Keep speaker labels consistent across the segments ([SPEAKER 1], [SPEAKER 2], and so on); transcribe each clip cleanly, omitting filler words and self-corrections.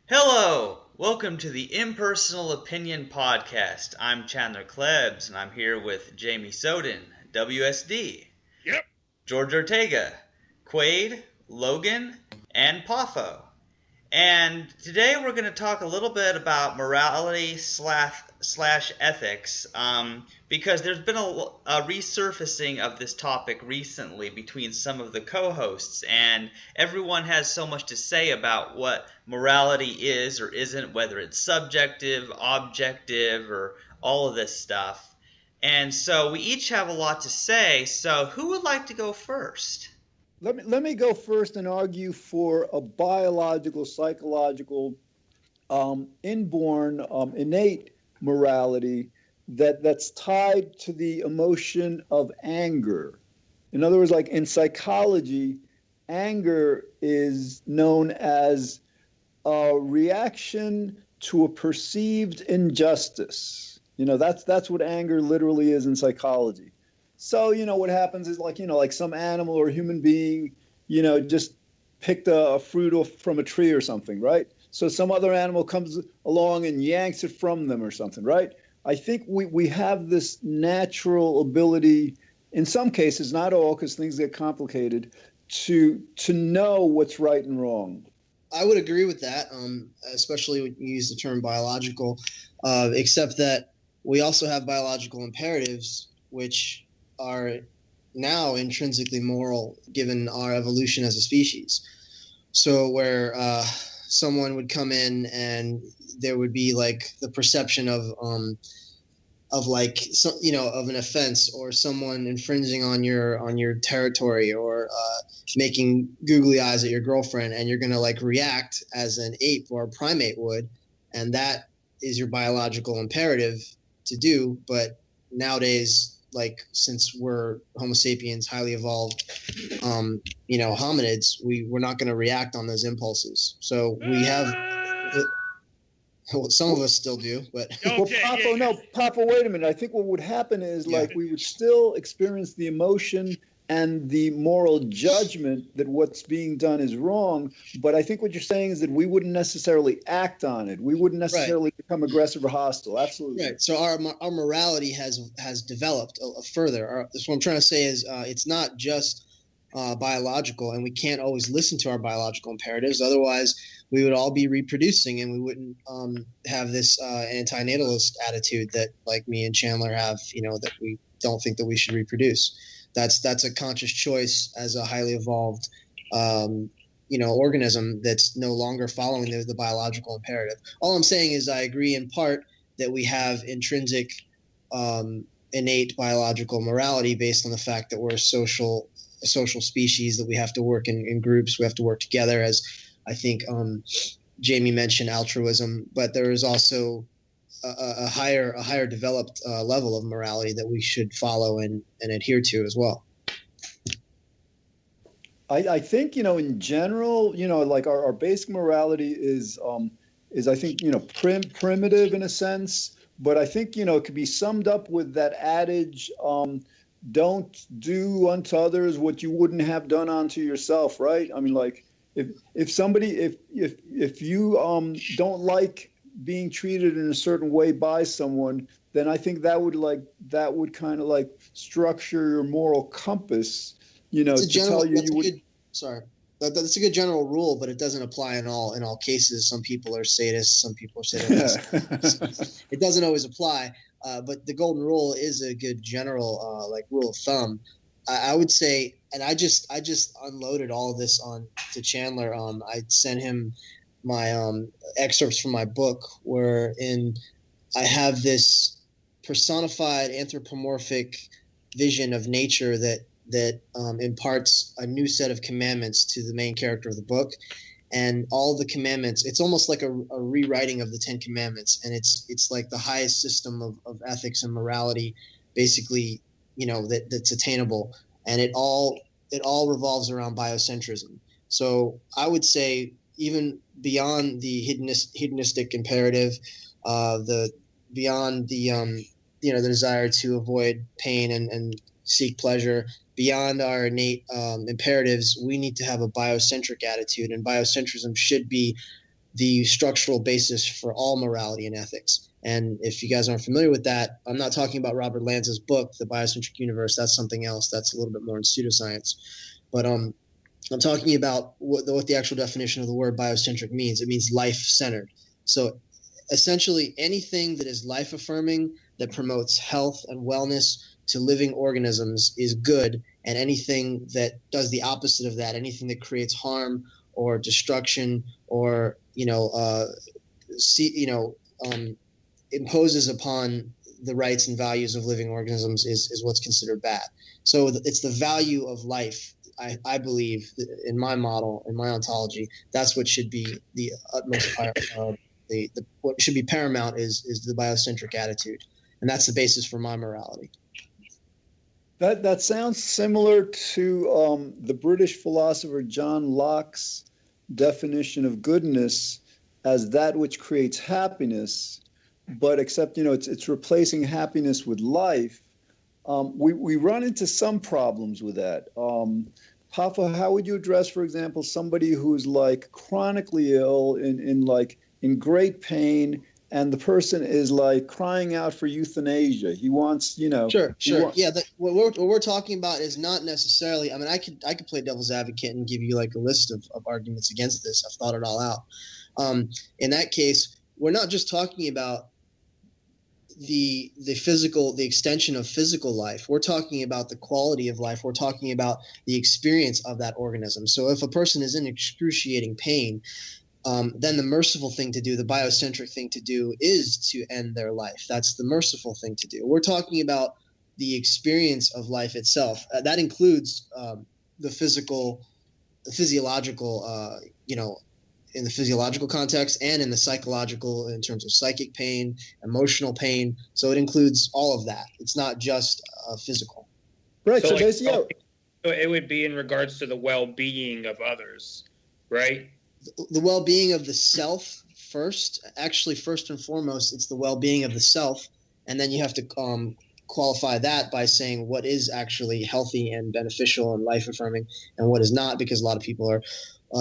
[SPEAKER 1] Hello! Welcome to the Impersonal Opinion podcast. I'm Chandler Klebs, and I'm here with Jamie Soden, WSD,
[SPEAKER 2] Yep.
[SPEAKER 1] George Ortega, Quaid, Logan, and Poffo. And today we're going to talk a little bit about morality slash ethics, because there's been a resurfacing of this topic recently between some of the co-hosts, and everyone has so much to say about what morality is or isn't, whether it's subjective, objective, or all of this stuff. And so we each have a lot to say, so who would like to go first?
[SPEAKER 3] Let me go first and argue for a biological, psychological, inborn, innate morality that's tied to the emotion of anger. In other words, like in psychology, anger is known as a reaction to a perceived injustice. That's what anger literally is in psychology. So, what happens is like some animal or human being, just picked a fruit off from a tree or something, right? So some other animal comes along and yanks it from them or something, right? I think we have this natural ability, in some cases, not all, because things get complicated, to know what's right and wrong.
[SPEAKER 4] I would agree with that, especially when you use the term biological, except that we also have biological imperatives, which are now intrinsically moral given our evolution as a species. So where someone would come in and there would be like the perception of an offense or someone infringing on your territory or making googly eyes at your girlfriend, and you're going to like react as an ape or a primate would, and that is your biological imperative to do. But nowadays, like, since we're Homo sapiens, highly evolved, hominids, we're not going to react on those impulses. So we have, some of us still do, but.
[SPEAKER 2] Okay,
[SPEAKER 3] Poffo, wait a minute. I think what would happen is we would still experience the emotion and the moral judgment that what's being done is wrong. But I think what you're saying is that we wouldn't necessarily act on it. We wouldn't necessarily become aggressive or hostile. Absolutely.
[SPEAKER 4] Right. So our morality has developed further. So what I'm trying to say is it's not just biological, and we can't always listen to our biological imperatives. Otherwise, we would all be reproducing, and we wouldn't have this antinatalist attitude that like me and Chandler have, that we don't think that we should reproduce. That's a conscious choice as a highly evolved, organism that's no longer following the biological imperative. All I'm saying is I agree in part that we have intrinsic, innate biological morality based on the fact that we're a social species, that we have to work in groups, we have to work together, as I think Jamie mentioned altruism, but there is also a higher developed level of morality that we should follow and adhere to as well.
[SPEAKER 3] I think, in general, like our basic morality is I think, primitive in a sense, but I think, it could be summed up with that adage, don't do unto others what you wouldn't have done unto yourself, right? I mean, like if you don't like being treated in a certain way by someone, then I think that would kind of like structure your moral compass, to tell you would.
[SPEAKER 4] Sorry, that's a good general rule, but it doesn't apply in all cases. Some people are sadists, some people are sadists. It doesn't always apply, but the golden rule is a good general rule of thumb. I would say, and I just unloaded all of this on to Chandler. I sent him my excerpts from my book, wherein I have this personified anthropomorphic vision of nature that imparts a new set of commandments to the main character of the book. And all the commandments, it's almost like a rewriting of the 10 Commandments, and it's like the highest system of ethics and morality, basically, that's attainable, and it all revolves around biocentrism. So I would say, even beyond the hedonistic imperative, beyond the desire to avoid pain and seek pleasure, beyond our innate imperatives, we need to have a biocentric attitude, and biocentrism should be the structural basis for all morality and ethics. And if you guys aren't familiar with that, I'm not talking about Robert Lanza's book, The Biocentric Universe. That's something else. That's a little bit more in pseudoscience. But I'm talking about what the actual definition of the word biocentric means. It means life-centered. So essentially anything that is life-affirming, that promotes health and wellness to living organisms is good, and anything that does the opposite of that, anything that creates harm or destruction or imposes upon the rights and values of living organisms is what's considered bad. So it's the value of life. I believe in my model, in my ontology, that's what should be the utmost what should be paramount is the biocentric attitude, and that's the basis for my morality.
[SPEAKER 3] That sounds similar to the British philosopher John Locke's definition of goodness as that which creates happiness, but except it's replacing happiness with life. We run into some problems with that. Poffo, how would you address, for example, somebody who's like chronically ill in great pain, and the person is like crying out for euthanasia? He wants,
[SPEAKER 4] Sure. Yeah. What we're talking about is not necessarily. I mean, I could play devil's advocate and give you like a list of arguments against this. I've thought it all out. In that case, we're not just talking about the extension of physical life. We're talking about the quality of life. We're talking about the experience of that organism. So if a person is in excruciating pain, then the merciful thing to do, the biocentric thing to do, is to end their life. That's the merciful thing to do. We're talking about the experience of life itself. That includes the physiological, in the physiological context, and in the psychological, in terms of psychic pain, emotional pain. So it includes all of that. It's not just physical.
[SPEAKER 3] Right. So
[SPEAKER 2] it would be in regards to the well-being of others, right?
[SPEAKER 4] The well-being of the self first. Actually, first and foremost, it's the well-being of the self, and then you have to qualify that by saying what is actually healthy and beneficial and life-affirming, and what is not, because a lot of people are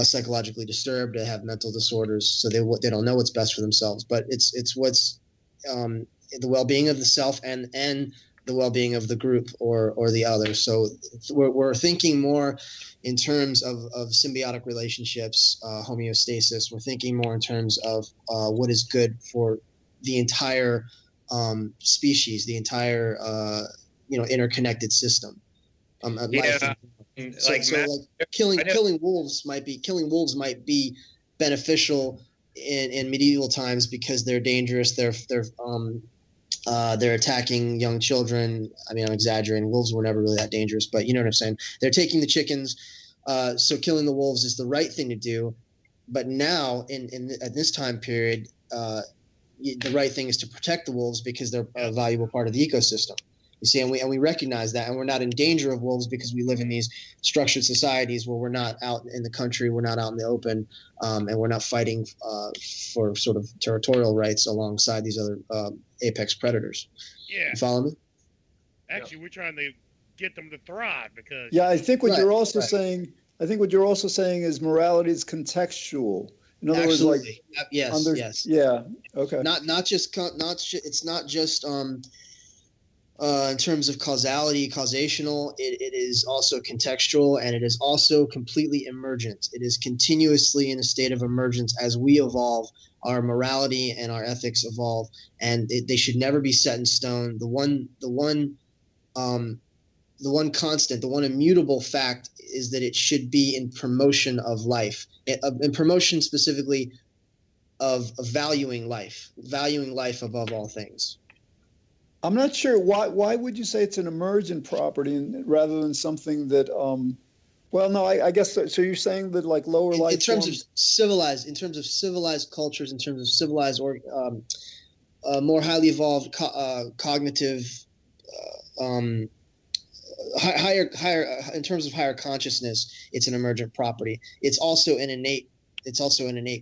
[SPEAKER 4] psychologically disturbed, they have mental disorders, so they don't know what's best for themselves. But it's what's the well-being of the self and the well-being of the group or the other. So we're thinking more in terms of symbiotic relationships, homeostasis. We're thinking more in terms of what is good for the entire species, the entire interconnected system. Killing wolves might be beneficial in medieval times because they're dangerous. They're attacking young children. I mean, I'm exaggerating. Wolves were never really that dangerous, but you know what I'm saying. They're taking the chickens. So killing the wolves is the right thing to do. But now, at this time period, the right thing is to protect the wolves because they're a valuable part of the ecosystem. You see, and we recognize that, and we're not in danger of wolves because we live in these structured societies where we're not out in the country, we're not out in the open, and we're not fighting for sort of territorial rights alongside these other apex predators.
[SPEAKER 5] Yeah.
[SPEAKER 4] You follow me?
[SPEAKER 5] Actually, we're trying to get them to thrive because.
[SPEAKER 3] Yeah, I think what you're also saying. I think what you're also saying is morality is contextual. In other words, like
[SPEAKER 4] yes.
[SPEAKER 3] Yeah. Okay.
[SPEAKER 4] It's not just in terms of causational, it is also contextual, and it is also completely emergent. It is continuously in a state of emergence as we evolve, our morality and our ethics evolve, and they should never be set in stone. The one constant, the one immutable fact is that it should be in promotion of life, in promotion specifically of valuing life above all things.
[SPEAKER 3] I'm not sure why would you say it's an emergent property rather than something that well, no, I guess so you're saying that like lower life
[SPEAKER 4] in terms
[SPEAKER 3] forms,
[SPEAKER 4] of civilized cultures, in terms of civilized or more highly evolved cognitive higher in terms of higher consciousness, it's an emergent property. It's also an innate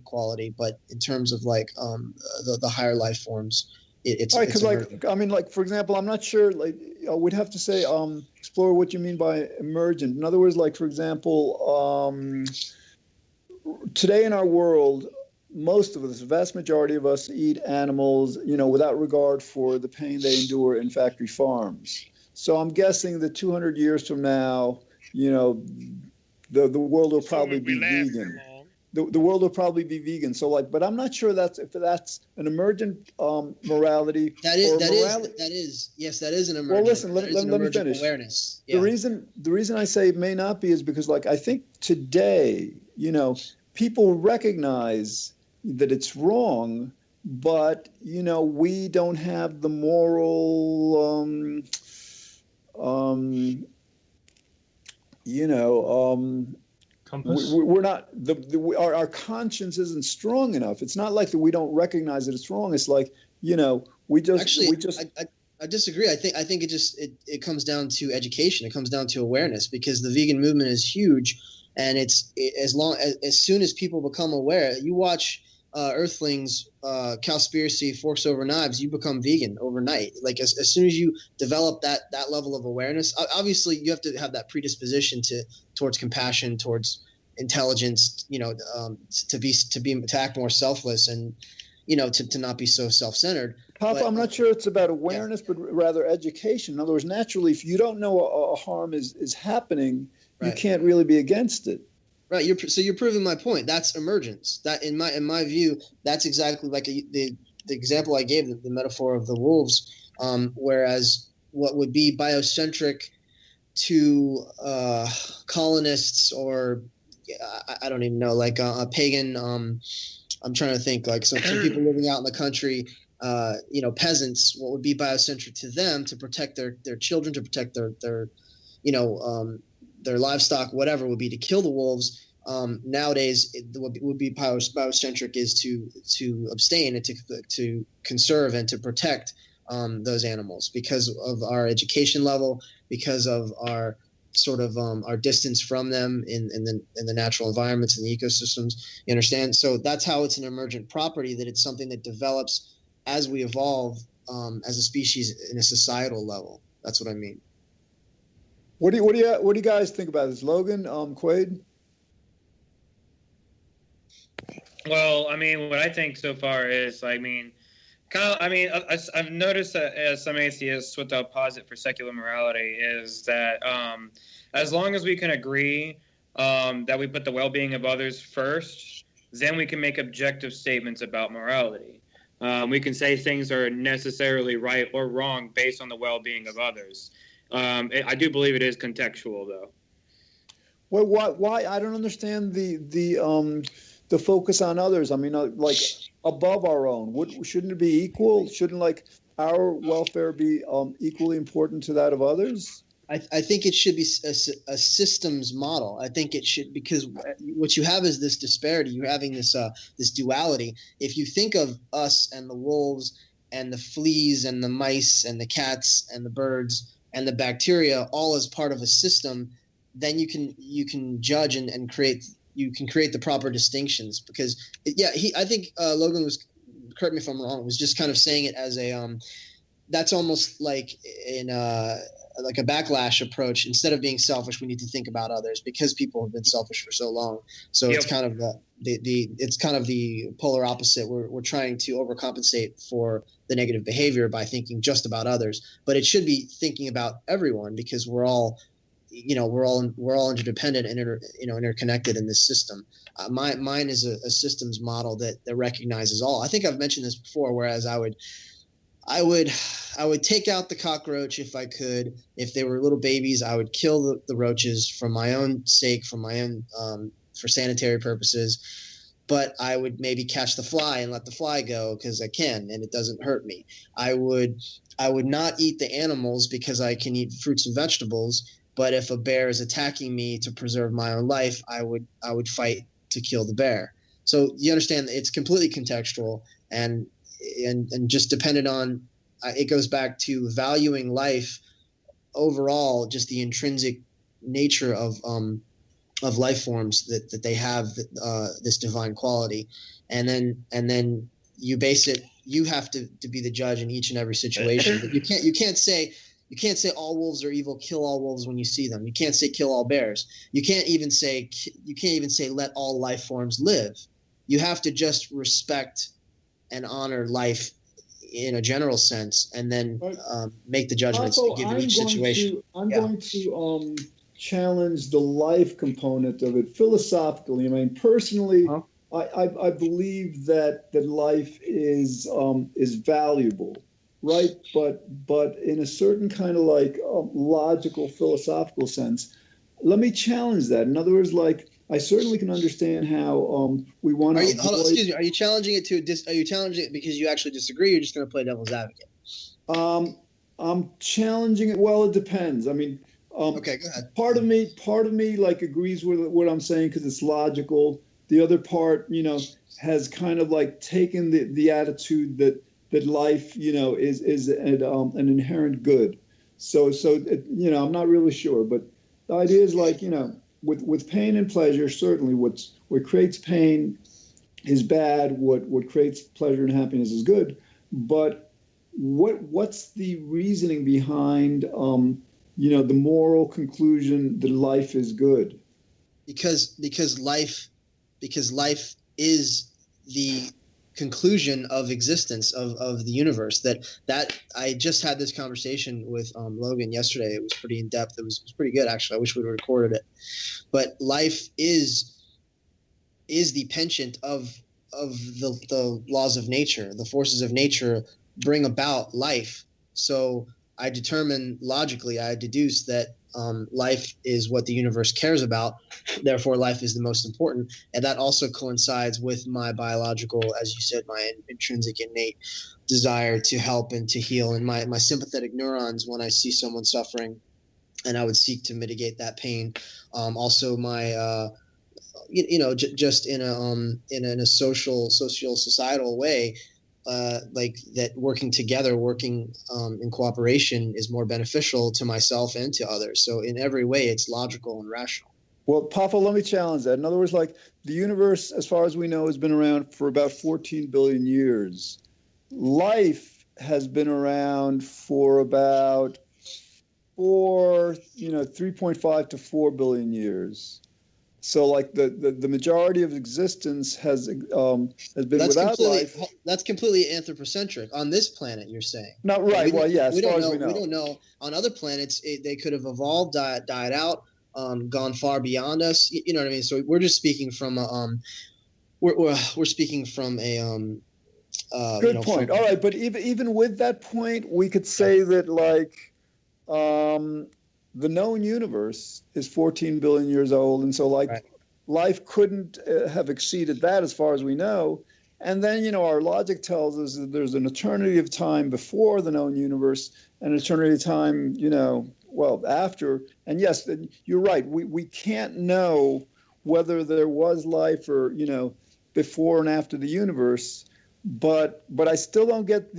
[SPEAKER 4] quality, but in terms of like the higher life forms, it's
[SPEAKER 3] right, because like I mean, like for example, I'm not sure. Like we'd have to say explore what you mean by emergent. In other words, like for example, today in our world, most of us, the vast majority of us, eat animals, without regard for the pain they endure in factory farms. So I'm guessing that 200 years from now, the world will probably be vegan. The world will probably be vegan. So but I'm not sure if that's an emergent morality.
[SPEAKER 4] That is an emergent.
[SPEAKER 3] Well, listen, let me finish.
[SPEAKER 4] Awareness. Yeah.
[SPEAKER 3] The reason I say it may not be is because I think today, people recognize that it's wrong, but we don't have the moral
[SPEAKER 2] compass.
[SPEAKER 3] We're not our conscience isn't strong enough. It's not like that we don't recognize that it's wrong. It's like we just.
[SPEAKER 4] I disagree. I think it comes down to education. It comes down to awareness, because the vegan movement is huge, and as soon as people become aware, you watch Earthlings, Cowspiracy, Forks Over Knives, you become vegan overnight. As soon as you develop that level of awareness, obviously you have to have that predisposition towards compassion, towards intelligence, to act more selfless, and to not be so self-centered.
[SPEAKER 3] Papa, I'm not sure it's about awareness, but rather education. In other words, naturally, if you don't know a harm is happening, you can't really be against it.
[SPEAKER 4] Right. You're proving my point. That's emergence. That in my view, that's exactly like the example I gave, the metaphor of the wolves. Whereas what would be biocentric to colonists, or I don't even know, like a pagan. I'm trying to think, like some people living out in the country. Peasants. What would be biocentric to them to protect their children, to protect their livestock, whatever, would be to kill the wolves. Nowadays, what would be biocentric is to abstain and to conserve and to protect those animals, because of our education level, because of our sort of our distance from them in the natural environments and the ecosystems. You understand? So that's how it's an emergent property, that it's something that develops as we evolve as a species in a societal level. That's what I mean.
[SPEAKER 3] What do you guys think about this, Logan, Quaid?
[SPEAKER 2] Well, what I think so far is, I've noticed that as some atheists, what they'll posit for secular morality is that as long as we can agree that we put the well-being of others first, then we can make objective statements about morality. We can say things are necessarily right or wrong based on the well-being of others. I do believe it is contextual, though.
[SPEAKER 3] Well, why? I don't understand the focus on others. Like above our own. Shouldn't it be equal? Shouldn't our welfare be equally important to that of others?
[SPEAKER 4] I think it should be a systems model. I think it should, because what you have is this disparity. You're having this duality. If you think of us and the wolves and the fleas and the mice and the cats and the birds and the bacteria all as part of a system, then you can judge and create the proper distinctions. Because I think Logan was, correct me if I'm wrong, was just kind of saying it as a that's almost like in like a backlash approach. Instead of being selfish, we need to think about others, because people have been selfish for so long. So It's kind of the polar opposite. We're trying to overcompensate for the negative behavior by thinking just about others, but it should be thinking about everyone, because we're all interdependent and interconnected in this system. Mine is a systems model that recognizes all. I think I've mentioned this before, whereas I would take out the cockroach if I could. If they were little babies, I would kill the roaches for my own sake, for my own for sanitary purposes. But I would maybe catch the fly and let the fly go because I can, and it doesn't hurt me. I would not eat the animals because I can eat fruits and vegetables. But if a bear is attacking me to preserve my own life, I would fight to kill the bear. So you understand, it's completely contextual and just dependent on. It goes back to valuing life overall, just the intrinsic nature of life forms that they have this divine quality, and then you base it. You have to be the judge in each and every situation. But you can't say all wolves are evil. Kill all wolves when you see them. You can't say kill all bears. You can't even say let all life forms live. you have to just respect and honor life in a general sense, and then make the judgments given each situation.
[SPEAKER 3] I'm going to challenge the life component of it philosophically. I mean, personally, I believe that life is valuable, right? But in a certain kind of like logical, philosophical sense, let me challenge that. In other words, like, I certainly can understand how we want to.
[SPEAKER 4] Hold on, excuse me. Are you challenging it Are you challenging it because you actually disagree? Or you're just going to play devil's advocate?
[SPEAKER 3] I'm challenging it. Well, it depends. I mean,
[SPEAKER 4] okay, go ahead.
[SPEAKER 3] Part of me like agrees with what I'm saying because it's logical. The other part, has kind of like taken the attitude that life, is an inherent good. So I'm not really sure, but the idea is like, with pain and pleasure, certainly what creates pain is bad. What creates pleasure and happiness is good. But what's the reasoning behind, the moral conclusion that life is good?
[SPEAKER 4] Because life is the conclusion of existence of the universe. That I just had this conversation with Logan yesterday. It was pretty in depth. It was pretty good, actually. I wish we'd recorded it. But life is the penchant of the laws of nature. The forces of nature bring about life. So I deduce that life is what the universe cares about. Therefore, life is the most important. And that also coincides with my biological, as you said, my intrinsic innate desire to help and to heal. And my sympathetic neurons when I see someone suffering, and I would seek to mitigate that pain. Also my, just in a social societal way, like that working together, working in cooperation is more beneficial to myself and to others. So in every way, it's logical and rational.
[SPEAKER 3] Well, Poffo, let me challenge that. In other words, like the universe, as far as we know, has been around for about 14 billion years. Life has been around for about 3.5 to 4 billion years. So, like the majority of existence has been without life.
[SPEAKER 4] That's completely anthropocentric on this planet. You're saying?
[SPEAKER 3] Not right. Well, yeah. As far as we know,
[SPEAKER 4] we don't know. On other planets, they could have evolved, died out, gone far beyond us. You know what I mean? So we're just speaking from we're speaking from a
[SPEAKER 3] good point. All right, but even with that point, we could say that like. The known universe is 14 billion years old, and so life couldn't have exceeded that as far as we know. And then, our logic tells us that there's an eternity of time before the known universe and an eternity of time, after. And yes, you're right. We can't know whether there was life or, before and after the universe. But I still don't get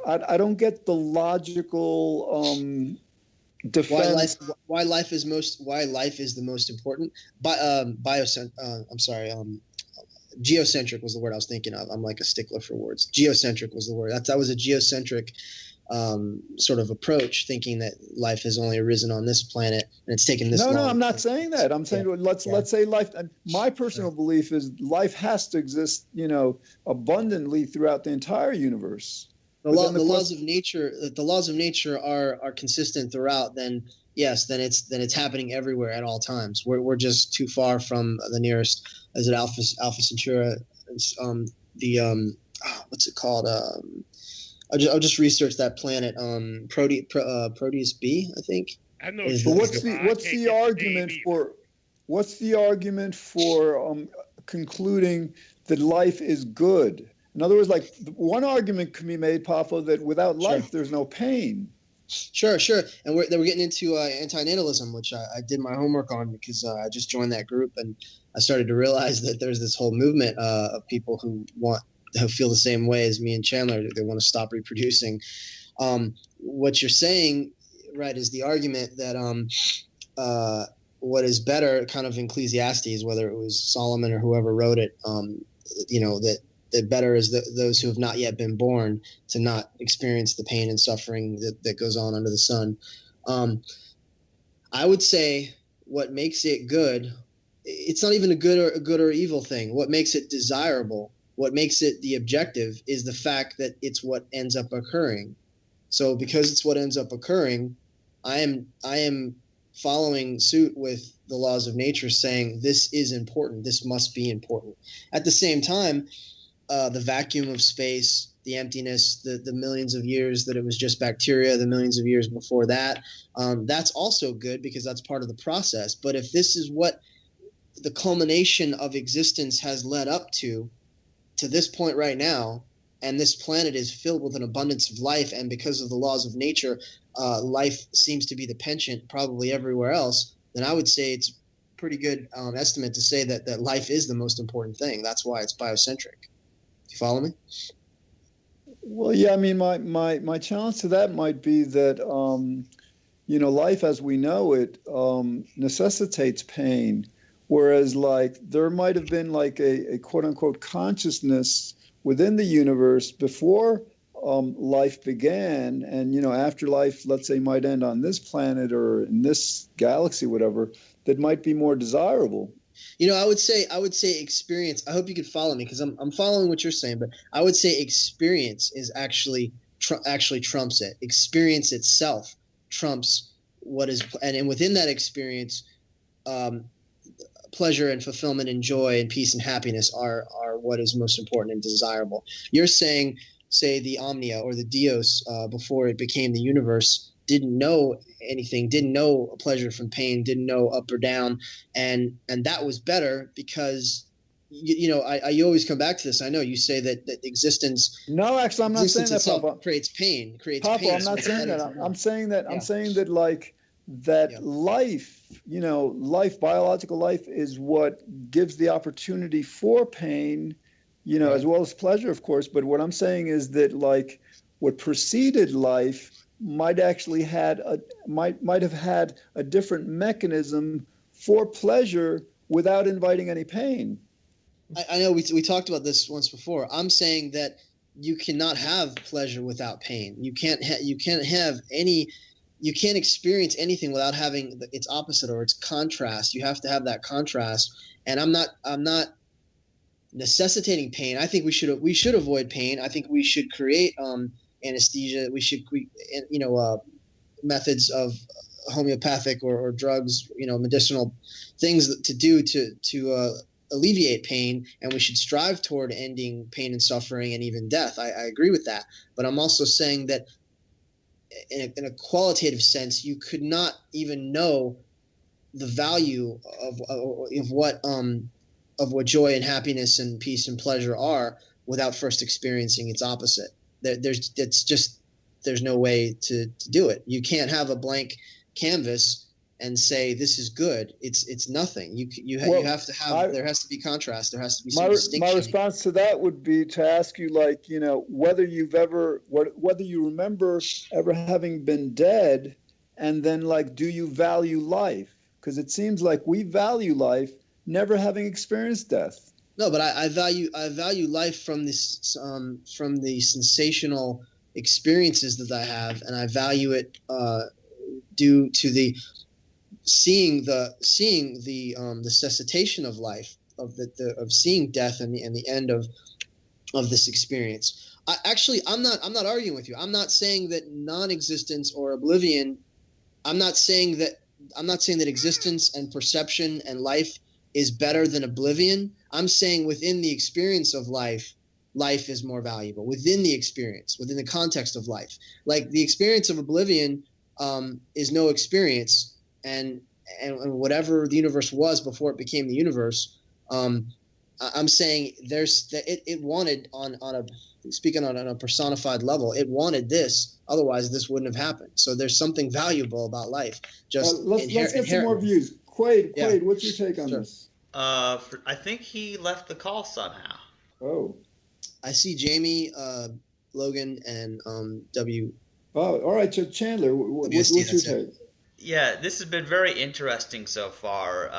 [SPEAKER 3] I don't get the logical defense.
[SPEAKER 4] Why life is the most important. Geocentric was the word I was thinking of. I'm like a stickler for words. Geocentric was the word. That was a geocentric sort of approach, thinking that life has only arisen on this planet and it's taken this long.
[SPEAKER 3] No, I'm not saying that. I'm saying let's say life. My personal belief is life has to exist, abundantly throughout the entire universe.
[SPEAKER 4] The laws of nature are consistent throughout. Then it's happening everywhere at all times. We're just too far from the nearest. Is it Alpha Centauri? What's it called? I'll just research that planet. Proteus B, I think.
[SPEAKER 5] I know.
[SPEAKER 3] But what's the argument for concluding that life is good? In other words, like one argument can be made, Poffo, that without life there's no pain.
[SPEAKER 4] Sure. And we're getting into antinatalism, which I did my homework on because I just joined that group and I started to realize that there's this whole movement of people who feel the same way as me and Chandler. They want to stop reproducing. What you're saying, right, is the argument that what is better, kind of in Ecclesiastes, whether it was Solomon or whoever wrote it, that better is those who have not yet been born to not experience the pain and suffering that goes on under the sun. I would say what makes it good it's not even a good or evil thing. What makes it desirable, what makes it the objective, is the fact that it's what ends up occurring. So because it's what ends up occurring, I am following suit with the laws of nature, saying this is important, this must be important. At the same time, the vacuum of space, the emptiness, the millions of years that it was just bacteria, the millions of years before that, that's also good because that's part of the process. But if this is what the culmination of existence has led up to this point right now, and this planet is filled with an abundance of life, and because of the laws of nature, life seems to be the penchant probably everywhere else, then I would say it's a pretty good estimate to say that life is the most important thing. That's why it's biocentric. Do you follow me?
[SPEAKER 3] Well, yeah, I mean, my challenge to that might be that, life as we know it necessitates pain, whereas like there might have been like a quote unquote consciousness within the universe before life began, and after life, let's say, might end on this planet or in this galaxy, whatever, that might be more desirable.
[SPEAKER 4] I would say experience. I hope you could follow me because I'm following what you're saying, but I would say experience is actually trumps it. Experience itself trumps what is, and within that experience, pleasure and fulfillment and joy and peace and happiness are what is most important and desirable. You're saying, say, the Omnia or the Dios before it became the universe didn't know anything, didn't know pleasure from pain, didn't know up or down, and that was better because I always come back to this. I know you say that existence.
[SPEAKER 3] No, actually, I'm not saying that.
[SPEAKER 4] Papa. Creates pain.
[SPEAKER 3] Papa, I'm not saying that. I'm saying that. Yeah. I'm saying that like that. Yeah. Life, biological life is what gives the opportunity for pain, right, as well as pleasure, of course. But what I'm saying is that like what preceded life might have had a different mechanism for pleasure without inviting any pain.
[SPEAKER 4] I know we talked about this once before. I'm saying that you cannot have pleasure without pain. You can't experience anything without having its opposite or its contrast. You have to have that contrast. And I'm not necessitating pain. I think we should avoid pain. I think we should create anesthesia. We should methods of homeopathic or drugs, medicinal things to do to alleviate pain, and we should strive toward ending pain and suffering and even death. I agree with that, but I'm also saying that in a qualitative sense, you could not even know the value of what joy and happiness and peace and pleasure are without first experiencing its opposite. There's no way to do it. You can't have a blank canvas and say this is good. It's nothing. You have to have. There has to be contrast. There has to be some distinction.
[SPEAKER 3] My response to that would be to ask you, like, whether you remember ever having been dead, and then like, do you value life? Because it seems like we value life, never having experienced death.
[SPEAKER 4] No, but I value life from the sensational experiences that I have, and I value it due to the seeing the cessation of life, of seeing death and the end of this experience. I'm not arguing with you. I'm not saying that non-existence or oblivion. I'm not saying that existence and perception and life is better than oblivion. I'm saying within the experience of life is more valuable. Within the experience, within the context of life, like the experience of oblivion is no experience. And whatever the universe was before it became the universe, I'm saying it wanted on a personified level, it wanted this. Otherwise, this wouldn't have happened. So there's something valuable about life.
[SPEAKER 3] Let's get some more views. Quaid, what's your take on this?
[SPEAKER 1] I think he left the call somehow.
[SPEAKER 3] Oh,
[SPEAKER 4] I see Jamie, Logan, and W.
[SPEAKER 3] Oh, all right. So Chandler, what's your take?
[SPEAKER 1] Yeah, this has been very interesting so far,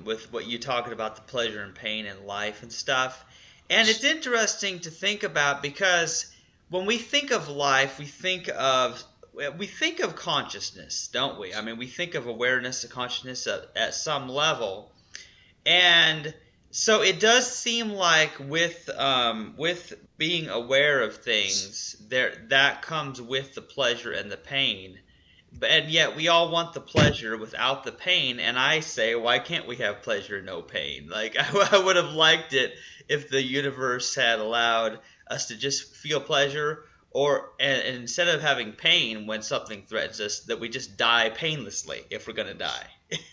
[SPEAKER 1] with what you're talking about, the pleasure and pain in life and stuff. And it's interesting to think about because when we think of life, we think of consciousness, don't we? I mean, we think of awareness of consciousness at some level. And so it does seem like with being aware of things, that comes with the pleasure and the pain. And yet we all want the pleasure without the pain. And I say, why can't we have pleasure, no pain? Like I would have liked it if the universe had allowed us to just feel pleasure, and instead of having pain when something threatens us, that we just die painlessly if we're going to die.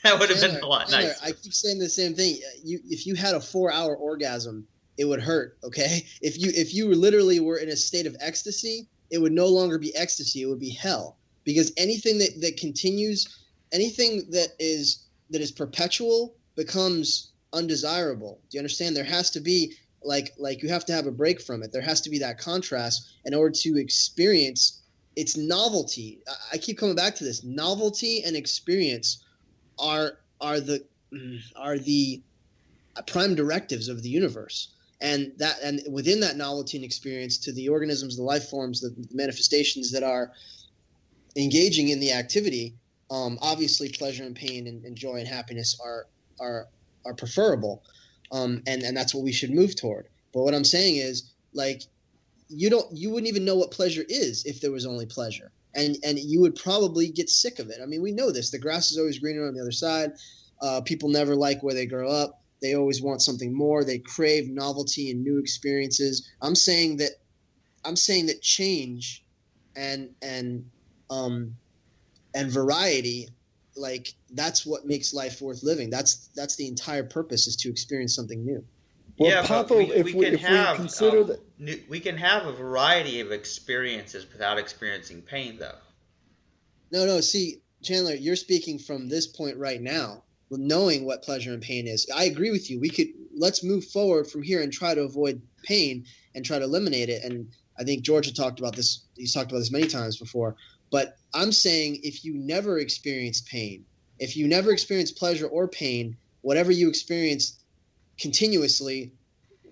[SPEAKER 1] That would have been a lot nicer.
[SPEAKER 4] I keep saying the same thing. If you had a 4-hour orgasm, it would hurt. Okay, if you literally were in a state of ecstasy, it would no longer be ecstasy. It would be hell. Because anything that continues, anything that is perpetual becomes undesirable. Do you understand? There has to be like you have to have a break from it. There has to be that contrast in order to experience its novelty. I keep coming back to this. Novelty and experience are the prime directives of the universe. And within that novelty and experience, to the organisms, the life forms, the manifestations that are engaging in the activity, obviously pleasure and pain and joy and happiness are preferable, and that's what we should move toward. But what I'm saying is, like, you wouldn't even know what pleasure is if there was only pleasure, and you would probably get sick of it. I mean, we know this. The grass is always greener on the other side. People never like where they grow up. They always want something more. They crave novelty and new experiences. I'm saying that change and variety, like, that's what makes life worth living. That's the entire purpose, is to experience something new.
[SPEAKER 3] Well,
[SPEAKER 1] yeah,
[SPEAKER 3] Poffo,
[SPEAKER 1] but we can have a variety of experiences without experiencing pain, though.
[SPEAKER 4] No. See, Chandler, you're speaking from this point right now, knowing what pleasure and pain is. I agree with you. Let's move forward from here and try to avoid pain and try to eliminate it. And I think George had talked about this. He's talked about this many times before. But I'm saying, if you never experience pain, if you never experience pleasure or pain, whatever you experience continuously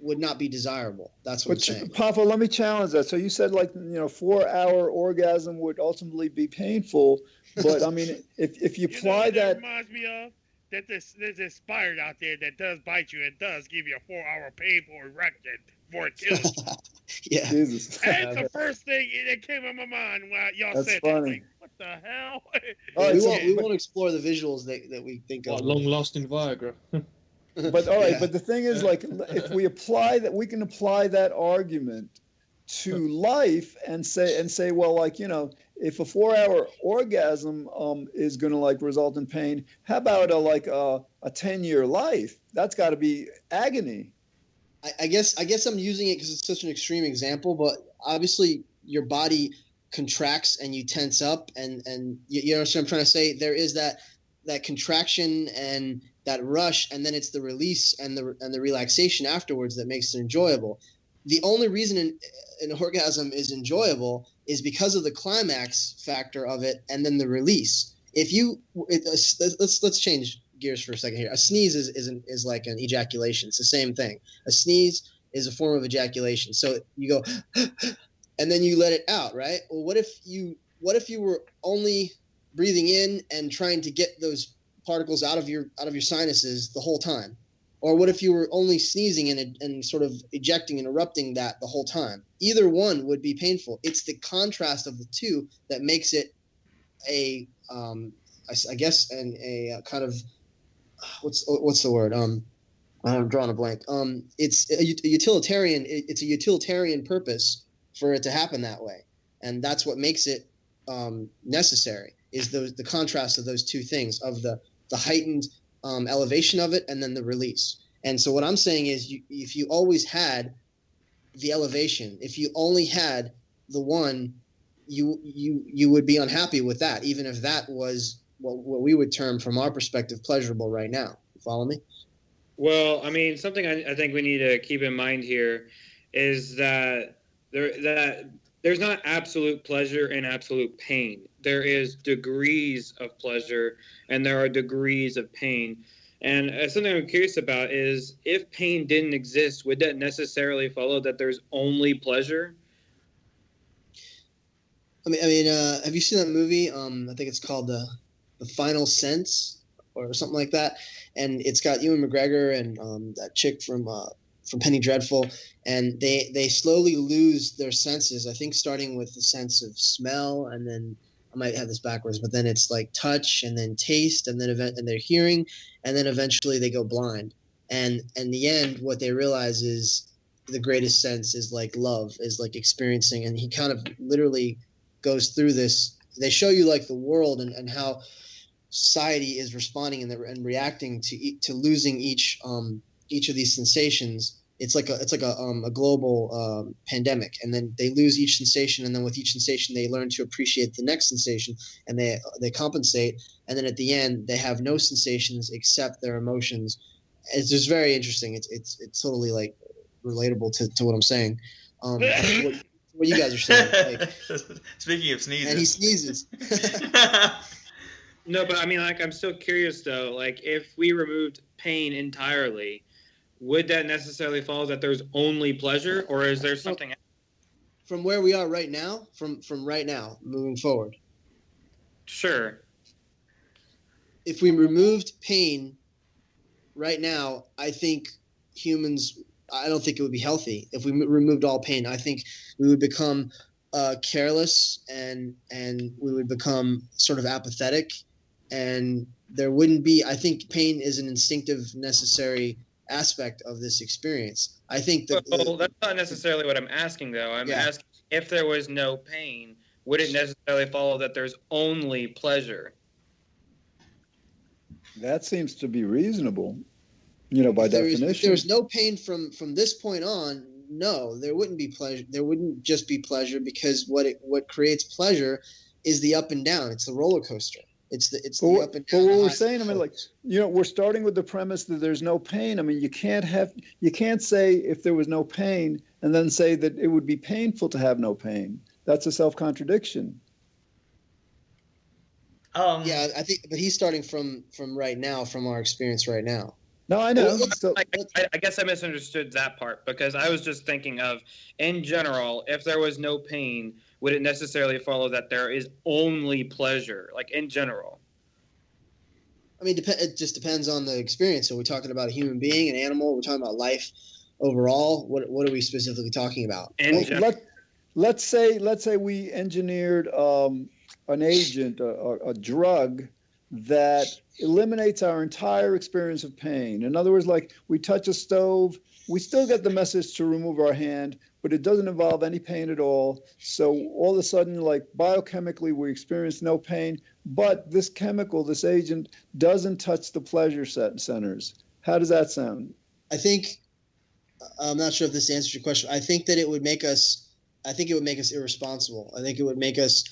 [SPEAKER 4] would not be desirable. That's what I'm saying.
[SPEAKER 3] Poffo, let me challenge that. So you said, 4-hour orgasm would ultimately be painful. But I mean, if you apply that
[SPEAKER 5] reminds me of that there's this spider out there that does bite you and does give you a 4-hour painful erection before it kills you.
[SPEAKER 4] Yeah.
[SPEAKER 3] Jesus.
[SPEAKER 5] That's the first thing that came in my mind when y'all
[SPEAKER 3] That's
[SPEAKER 5] said
[SPEAKER 3] funny.
[SPEAKER 5] that. Like, what the hell?
[SPEAKER 4] We won't explore the visuals that we think of.
[SPEAKER 6] Long-lasting Viagra.
[SPEAKER 3] But all right, but the thing is, like, if we apply that, we can apply that argument to life and say, well, like, if a 4-hour orgasm is going to result in pain, how about a 10-year life? That's got to be agony.
[SPEAKER 4] I guess I'm using it because it's such an extreme example, but obviously your body contracts and you tense up, and you know what I'm trying to say. There is that contraction and that rush, and then it's the release and the relaxation afterwards that makes it enjoyable. The only reason an orgasm is enjoyable is because of the climax factor of it, and then the release. Let's change gears for a second here. A sneeze is like an ejaculation. It's the same thing. A sneeze is a form of ejaculation. So you go, and then you let it out, right? Well, what if you were only breathing in and trying to get those particles out of your sinuses the whole time? Or what if you were only sneezing and sort of ejecting and erupting that the whole time? Either one would be painful. It's the contrast of the two that makes it a kind of, what's the word? I'm drawing a blank. It's a utilitarian. It's a utilitarian purpose for it to happen that way, and that's what makes it necessary. Is the contrast of those two things, of the heightened elevation of it, and then the release. And so what I'm saying is, if you always had the elevation, if you only had the one, you would be unhappy with that, even if that was what we would term, from our perspective, pleasurable right now. You follow me?
[SPEAKER 2] Well, I mean, something I think we need to keep in mind here is that there's not absolute pleasure and absolute pain. There is degrees of pleasure and there are degrees of pain. And something I'm curious about is, if pain didn't exist, would that necessarily follow that there's only pleasure?
[SPEAKER 4] I mean, have you seen that movie? I think it's called The Final Sense. or something like that, and it's got Ewan McGregor and that chick from Penny Dreadful, and they slowly lose their senses. I think starting with the sense of smell, and then I might have this backwards, but then it's like touch, and then taste, and then and their hearing, and then eventually they go blind. And in the end, what they realize is the greatest sense is like love, is like experiencing. And he kind of literally goes through this. They show you like the world and how society is responding and reacting to losing each of these sensations. It's like a global pandemic, and then they lose each sensation, and then with each sensation they learn to appreciate the next sensation, and they compensate, and then at the end they have no sensations except their emotions. It's just very interesting. It's totally like relatable to what I'm saying. What you guys are saying. Like,
[SPEAKER 1] speaking of sneezes,
[SPEAKER 4] and he sneezes.
[SPEAKER 2] No, but I mean, like, I'm still curious though. Like, if we removed pain entirely, would that necessarily follow that there's only pleasure, or is there something?
[SPEAKER 4] From where we are right now, from right now, moving forward.
[SPEAKER 2] Sure.
[SPEAKER 4] If we removed pain right now, I think humans, I don't think it would be healthy. If we removed all pain, I think we would become careless, and we would become sort of apathetic, and there wouldn't be, I think pain is an instinctive, necessary aspect of this experience. I think that
[SPEAKER 2] well, that's not necessarily what I'm asking, though. I'm asking, if there was no pain, would it necessarily follow that there's only pleasure?
[SPEAKER 3] That seems to be reasonable, by definition.
[SPEAKER 4] If there's no pain from this point on, no, there wouldn't be pleasure. There wouldn't just be pleasure, because what creates pleasure is the up and down. It's the roller coaster. It's the up and down.
[SPEAKER 3] But what we're saying, I mean, like, we're starting with the premise that there's no pain. I mean, you can't say if there was no pain and then say that it would be painful to have no pain. That's a self-contradiction.
[SPEAKER 4] Yeah, I think, but he's starting from right now, from our experience right now.
[SPEAKER 3] No, I know.
[SPEAKER 2] I guess I misunderstood that part, because I was just thinking of, in general, if there was no pain, would it necessarily follow that there is only pleasure, like in general?
[SPEAKER 4] I mean, it just depends on the experience. Are we talking about a human being, an animal? Are we talking about life overall? What are we specifically talking about?
[SPEAKER 3] Let's say we engineered an agent, a drug that eliminates our entire experience of pain. In other words, like, we touch a stove, we still get the message to remove our hand, but it doesn't involve any pain at all. So all of a sudden, like, biochemically, we experience no pain, but this chemical, this agent, doesn't touch the pleasure centers. How does that sound?
[SPEAKER 4] I think, I'm not sure if this answers your question. I think that it would make us irresponsible. I think it would make us,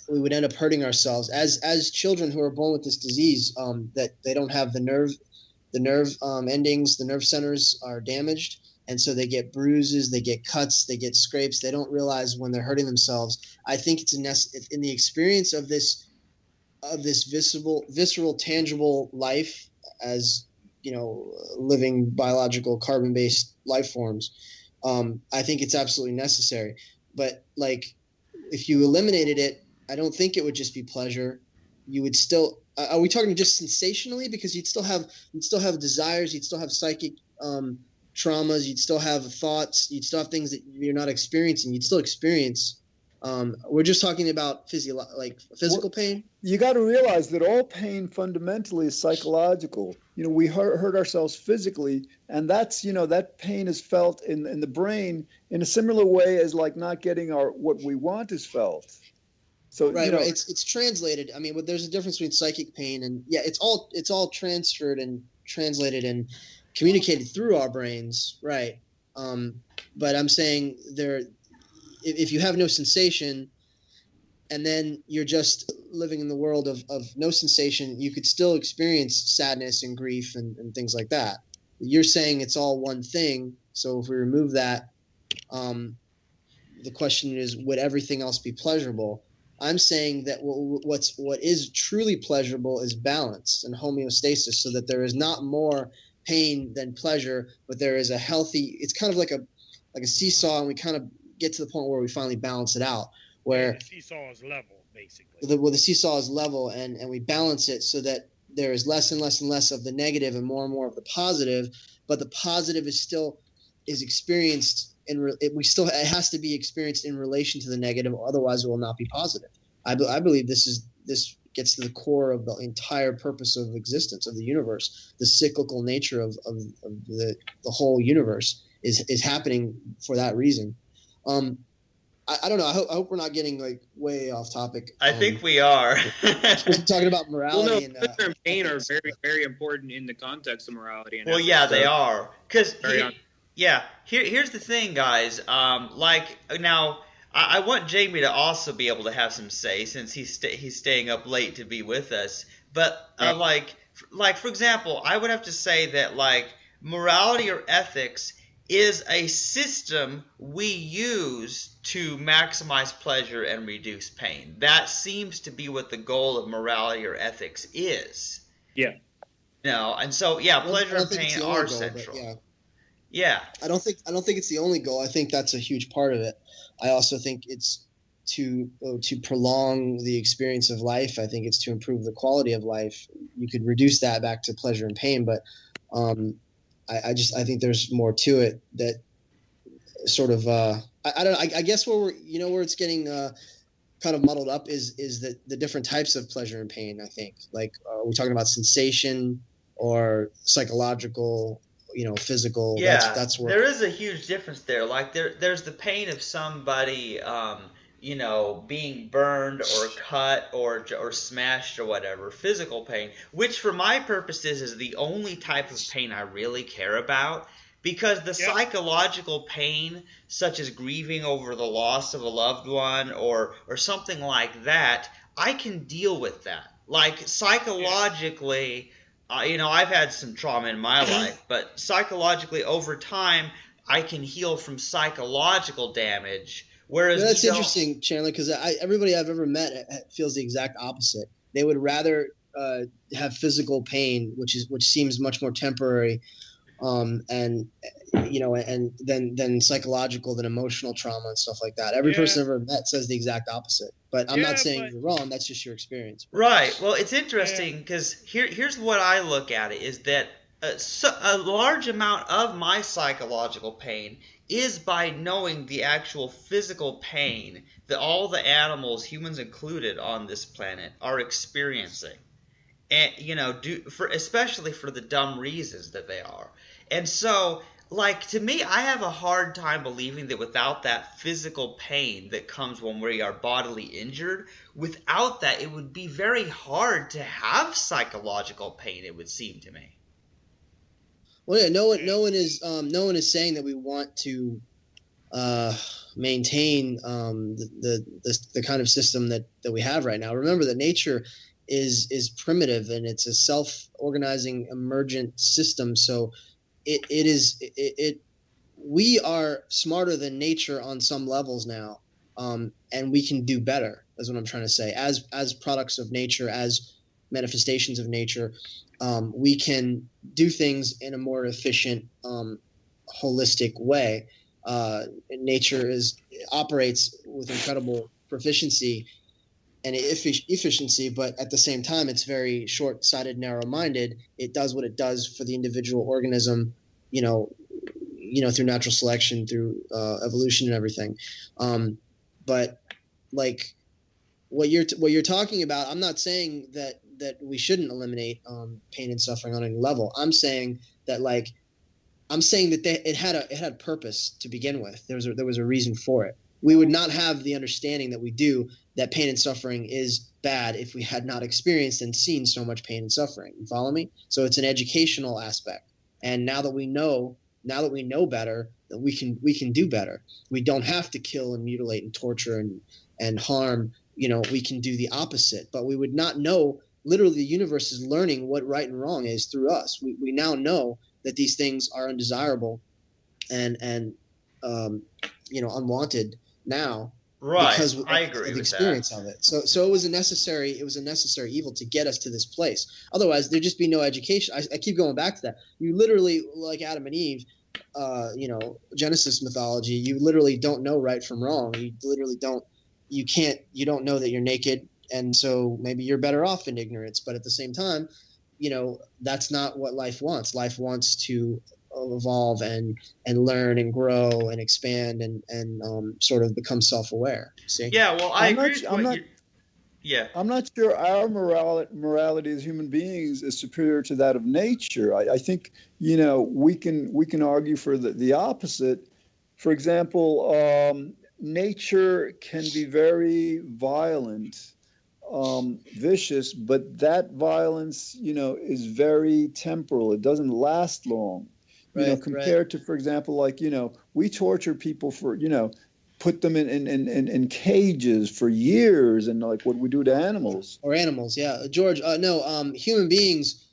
[SPEAKER 4] we would end up hurting ourselves as children who are born with this disease, that they don't have the nerve endings, the nerve centers are damaged, and so they get bruises, they get cuts, they get scrapes. They don't realize when they're hurting themselves. I think it's in the experience of this visceral, tangible life, as living biological carbon-based life forms. I think it's absolutely necessary. But like, if you eliminated it, I don't think it would just be pleasure. You would still. Are we talking just sensationally? Because you'd still have desires. You'd still have psychic traumas. You'd still have thoughts. You'd still have things that you're not experiencing. You'd still experience. We're just talking about physical pain.
[SPEAKER 3] You got to realize that all pain fundamentally is psychological. We hurt ourselves physically, and that's that pain is felt in the brain in a similar way as like not getting what we want is felt. So
[SPEAKER 4] right. It's translated. I mean, there's a difference between psychic pain and it's all transferred and translated and communicated through our brains, right? But I'm saying if you have no sensation, and then you're just living in the world of no sensation, you could still experience sadness and grief and things like that. You're saying it's all one thing. So if we remove that, the question is, would everything else be pleasurable? I'm saying that what is truly pleasurable is balance and homeostasis, so that there is not more pain than pleasure, but there is a healthy. It's kind of like a seesaw, and we kind of get to the point where we finally balance it out. Where
[SPEAKER 5] the seesaw is level, basically.
[SPEAKER 4] The seesaw is level, and we balance it so that there is less and less and less of the negative and more of the positive, but the positive is experienced it has to be experienced in relation to the negative, otherwise it will not be positive. I believe this gets to the core of the entire purpose of existence of the universe. The cyclical nature of the whole universe is happening for that reason. I don't know. I hope we're not getting like way off topic.
[SPEAKER 1] I think we are.
[SPEAKER 4] Talking about morality
[SPEAKER 2] pleasure and pain are very, very important in the context of morality. And ethics,
[SPEAKER 1] yeah, they are. Because here's the thing, guys. Now, I want Jamie to also be able to have some say since he's staying up late to be with us. But for example, I would have to say that like morality or ethics is a system we use to maximize pleasure and reduce pain. That seems to be what the goal of morality or ethics is.
[SPEAKER 2] Yeah.
[SPEAKER 1] And so pleasure and pain are central. Yeah.
[SPEAKER 4] I don't think it's the only goal. I think that's a huge part of it. I also think it's to prolong the experience of life. I think it's to improve the quality of life. You could reduce that back to pleasure and pain, but I think there's more to it that sort of I guess where it's getting kind of muddled up is the different types of pleasure and pain. I think like are we talking about sensation or psychological, physical?
[SPEAKER 1] Yeah,
[SPEAKER 4] that's where
[SPEAKER 1] there is a huge difference there. Like there's the pain of somebody being burned or cut or smashed or whatever, physical pain, which for my purposes is the only type of pain I really care about, because the psychological pain, such as grieving over the loss of a loved one or something like that, I can deal with that. Like psychologically, I've had some trauma in my life, but psychologically over time, I can heal from psychological damage. Whereas
[SPEAKER 4] that's interesting, Chandler, because everybody I've ever met feels the exact opposite. They would rather have physical pain, which seems much more temporary, and than psychological, than emotional trauma and stuff like that. Every person I've ever met says the exact opposite. But I'm not saying you're wrong. That's just your experience.
[SPEAKER 1] Right. Well, it's interesting because here's what I look at it is that a large amount of my psychological pain is by knowing the actual physical pain that all the animals, humans included on this planet, are experiencing, and especially for the dumb reasons that they are. And so, like, to me, I have a hard time believing that without that physical pain that comes when we are bodily injured, without that, it would be very hard to have psychological pain, it would seem to me.
[SPEAKER 4] Well, yeah, no one is saying that we want to maintain the kind of system that we have right now. Remember that nature is primitive and it's a self-organizing emergent system. So we are smarter than nature on some levels now, and we can do better. Is what I'm trying to say. As products of nature, as manifestations of nature, we can do things in a more efficient, holistic way. Nature operates with incredible proficiency and efficiency, but at the same time, it's very short-sighted, narrow-minded. It does what it does for the individual organism, through natural selection, through evolution and everything. But like what you're talking about, I'm not saying that we shouldn't eliminate pain and suffering on any level. I'm saying that it had purpose to begin with. There was a reason for it. We would not have the understanding that we do that pain and suffering is bad if we had not experienced and seen so much pain and suffering. You follow me? So it's an educational aspect. And now that we know better, that we can do better. We don't have to kill and mutilate and torture and harm. We can do the opposite. But we would not know. Literally, the universe is learning what right and wrong is through us. We now know that these things are undesirable and unwanted now.
[SPEAKER 1] Right.
[SPEAKER 4] Because
[SPEAKER 1] I agree
[SPEAKER 4] of the
[SPEAKER 1] with
[SPEAKER 4] experience
[SPEAKER 1] that.
[SPEAKER 4] of it. So it was a necessary evil to get us to this place. Otherwise, there'd just be no education. I keep going back to that. You literally, like Adam and Eve, Genesis mythology, you literally don't know right from wrong. You literally don't. You don't know that you're naked, and so maybe you're better off in ignorance. But at the same time, that's not what life wants. Life wants to evolve and learn and grow and expand and sort of become self-aware. See?
[SPEAKER 1] Yeah, well, I agree with what you. Yeah.
[SPEAKER 3] I'm not sure our morality as human beings is superior to that of nature. I think, we can argue for the opposite. For example, nature can be very violent, vicious, but that violence, is very temporal. It doesn't last long. Compared to, for example, like, we torture people for, put them in cages for years, and like what we do to animals.
[SPEAKER 4] Or animals, yeah. George, no, human beings,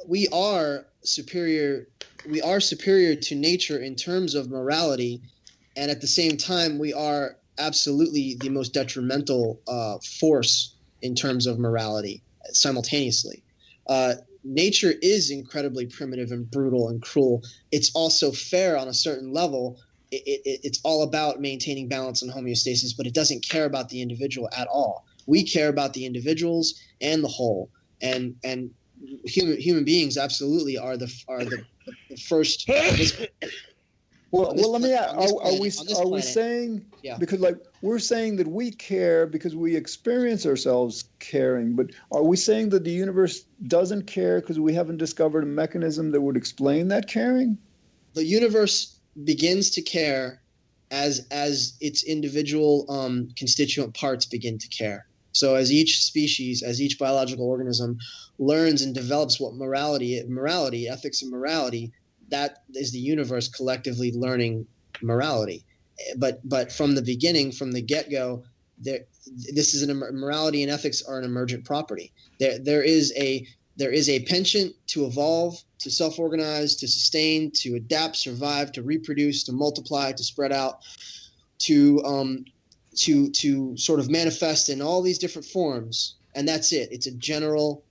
[SPEAKER 4] we are superior to nature in terms of morality, and at the same time, we are absolutely the most detrimental force in terms of morality simultaneously. Nature is incredibly primitive and brutal and cruel. It's also fair on a certain level. It's all about maintaining balance and homeostasis, but it doesn't care about the individual at all. We care about the individuals and the whole, and human beings absolutely are the first.
[SPEAKER 3] Well, let me ask: Are we saying, because like we're saying that we care because we experience ourselves caring, but are we saying that the universe doesn't care because we haven't discovered a mechanism that would explain that caring?
[SPEAKER 4] The universe begins to care as its individual constituent parts begin to care. So as each species, as each biological organism learns and develops what morality, ethics and morality, that is the universe collectively learning morality. But from the beginning, from the get-go, this is morality and ethics are an emergent property. There is a penchant to evolve, to self-organize, to sustain, to adapt, survive, to reproduce, to multiply, to spread out, to sort of manifest in all these different forms, and that's it. It's a general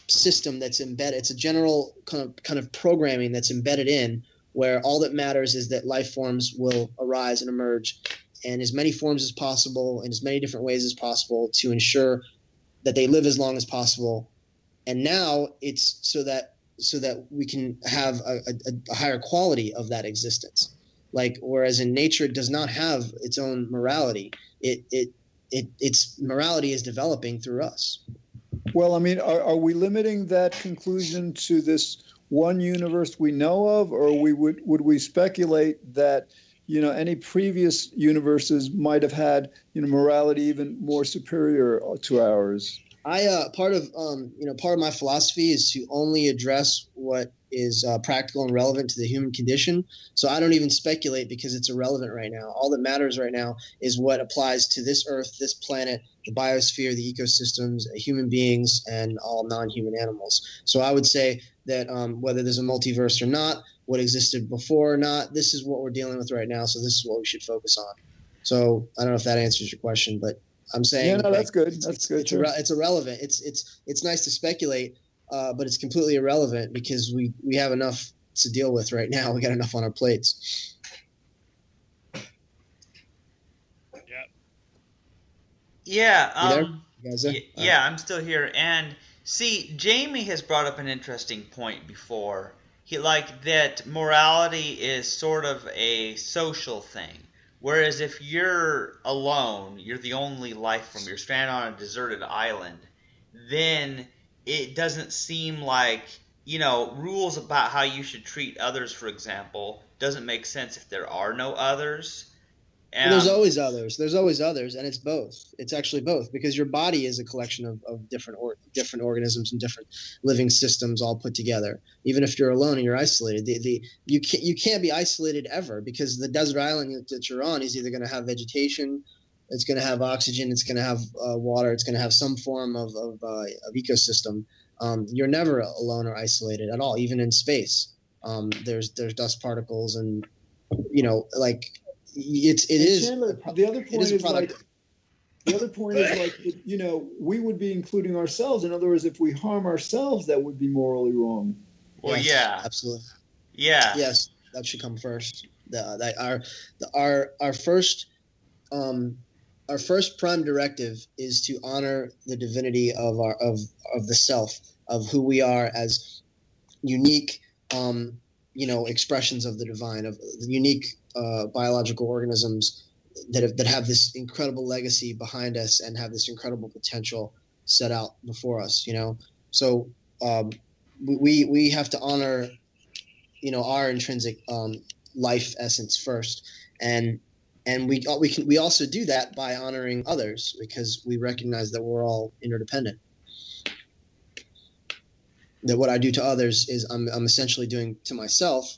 [SPEAKER 4] system that's embedded. It's a general kind of programming that's embedded in, where all that matters is that life forms will arise and emerge in as many forms as possible, in as many different ways as possible, to ensure that they live as long as possible. And now it's so that we can have a higher quality of that existence. Like, whereas in nature it does not have its own morality. Its morality is developing through us.
[SPEAKER 3] Well, I mean, are we limiting that conclusion to this one universe we know of, or would we speculate that any previous universes might have had morality even more superior to ours?
[SPEAKER 4] Part of my philosophy is to only address what is practical and relevant to the human condition. So I don't even speculate because it's irrelevant right now. All that matters right now is what applies to this Earth, this planet, the biosphere, the ecosystems, human beings, and all non-human animals. So I would say that whether there's a multiverse or not, what existed before or not, this is what we're dealing with right now. So this is what we should focus on. So I don't know if that answers your question, but I'm saying,
[SPEAKER 3] yeah, no, that's good. That's good.
[SPEAKER 4] It's irrelevant. It's nice to speculate, but it's completely irrelevant because we have enough to deal with right now. We got enough on our plates.
[SPEAKER 1] Yeah.
[SPEAKER 4] Yeah.
[SPEAKER 1] I'm still here. And see, Jamie has brought up an interesting point before. He that morality is sort of a social thing. Whereas if you're alone, you're the only life form, you're stranded on a deserted island, then it doesn't seem like, rules about how you should treat others, for example, doesn't make sense if there are no others.
[SPEAKER 4] Well, there's always others. There's always others, and it's both. It's actually both, because your body is a collection of different organisms and different living systems all put together. Even if you're alone and you're isolated, you can't be isolated ever, because the desert island that you're on is either going to have vegetation, it's going to have oxygen, it's going to have water, it's going to have some form of ecosystem. You're never alone or isolated at all, even in space. There's dust particles and it is.
[SPEAKER 3] Chandler, the other point is we would be including ourselves. In other words, if we harm ourselves, that would be morally wrong.
[SPEAKER 1] Well,
[SPEAKER 4] yes,
[SPEAKER 1] yeah,
[SPEAKER 4] absolutely.
[SPEAKER 1] Yeah.
[SPEAKER 4] Yes, that should come first. Our first prime directive is to honor the divinity of the self, of who we are as unique, expressions of the divine, of the unique biological organisms that have this incredible legacy behind us and have this incredible potential set out before us. So we have to honor, our intrinsic life essence first, and we also do that by honoring others, because we recognize that we're all interdependent. That what I do to others is I'm essentially doing to myself,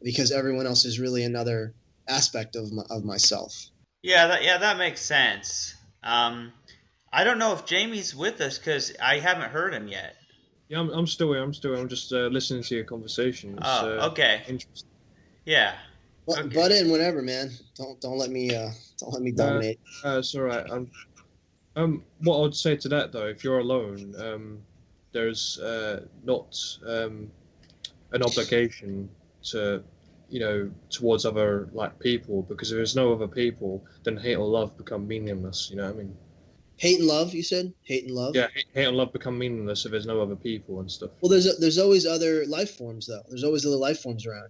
[SPEAKER 4] because everyone else is really another aspect of myself.
[SPEAKER 1] Yeah, that makes sense. I don't know if Jamie's with us because I haven't heard him yet.
[SPEAKER 6] Yeah, I'm still here. I'm just listening to your conversation. It's,
[SPEAKER 1] okay.
[SPEAKER 6] Interesting.
[SPEAKER 1] Yeah.
[SPEAKER 4] Okay. Butt in whenever, man. Don't let me dominate.
[SPEAKER 6] It's all right. What I would say to that though, if you're alone, there's not an obligation to, towards other people, because if there's no other people, then hate or love become meaningless. You know what I mean?
[SPEAKER 4] Hate and love, you said? Hate and love?
[SPEAKER 6] Yeah, hate and love become meaningless if there's no other people and stuff.
[SPEAKER 4] Well, there's always other life forms, though. There's always other life forms around.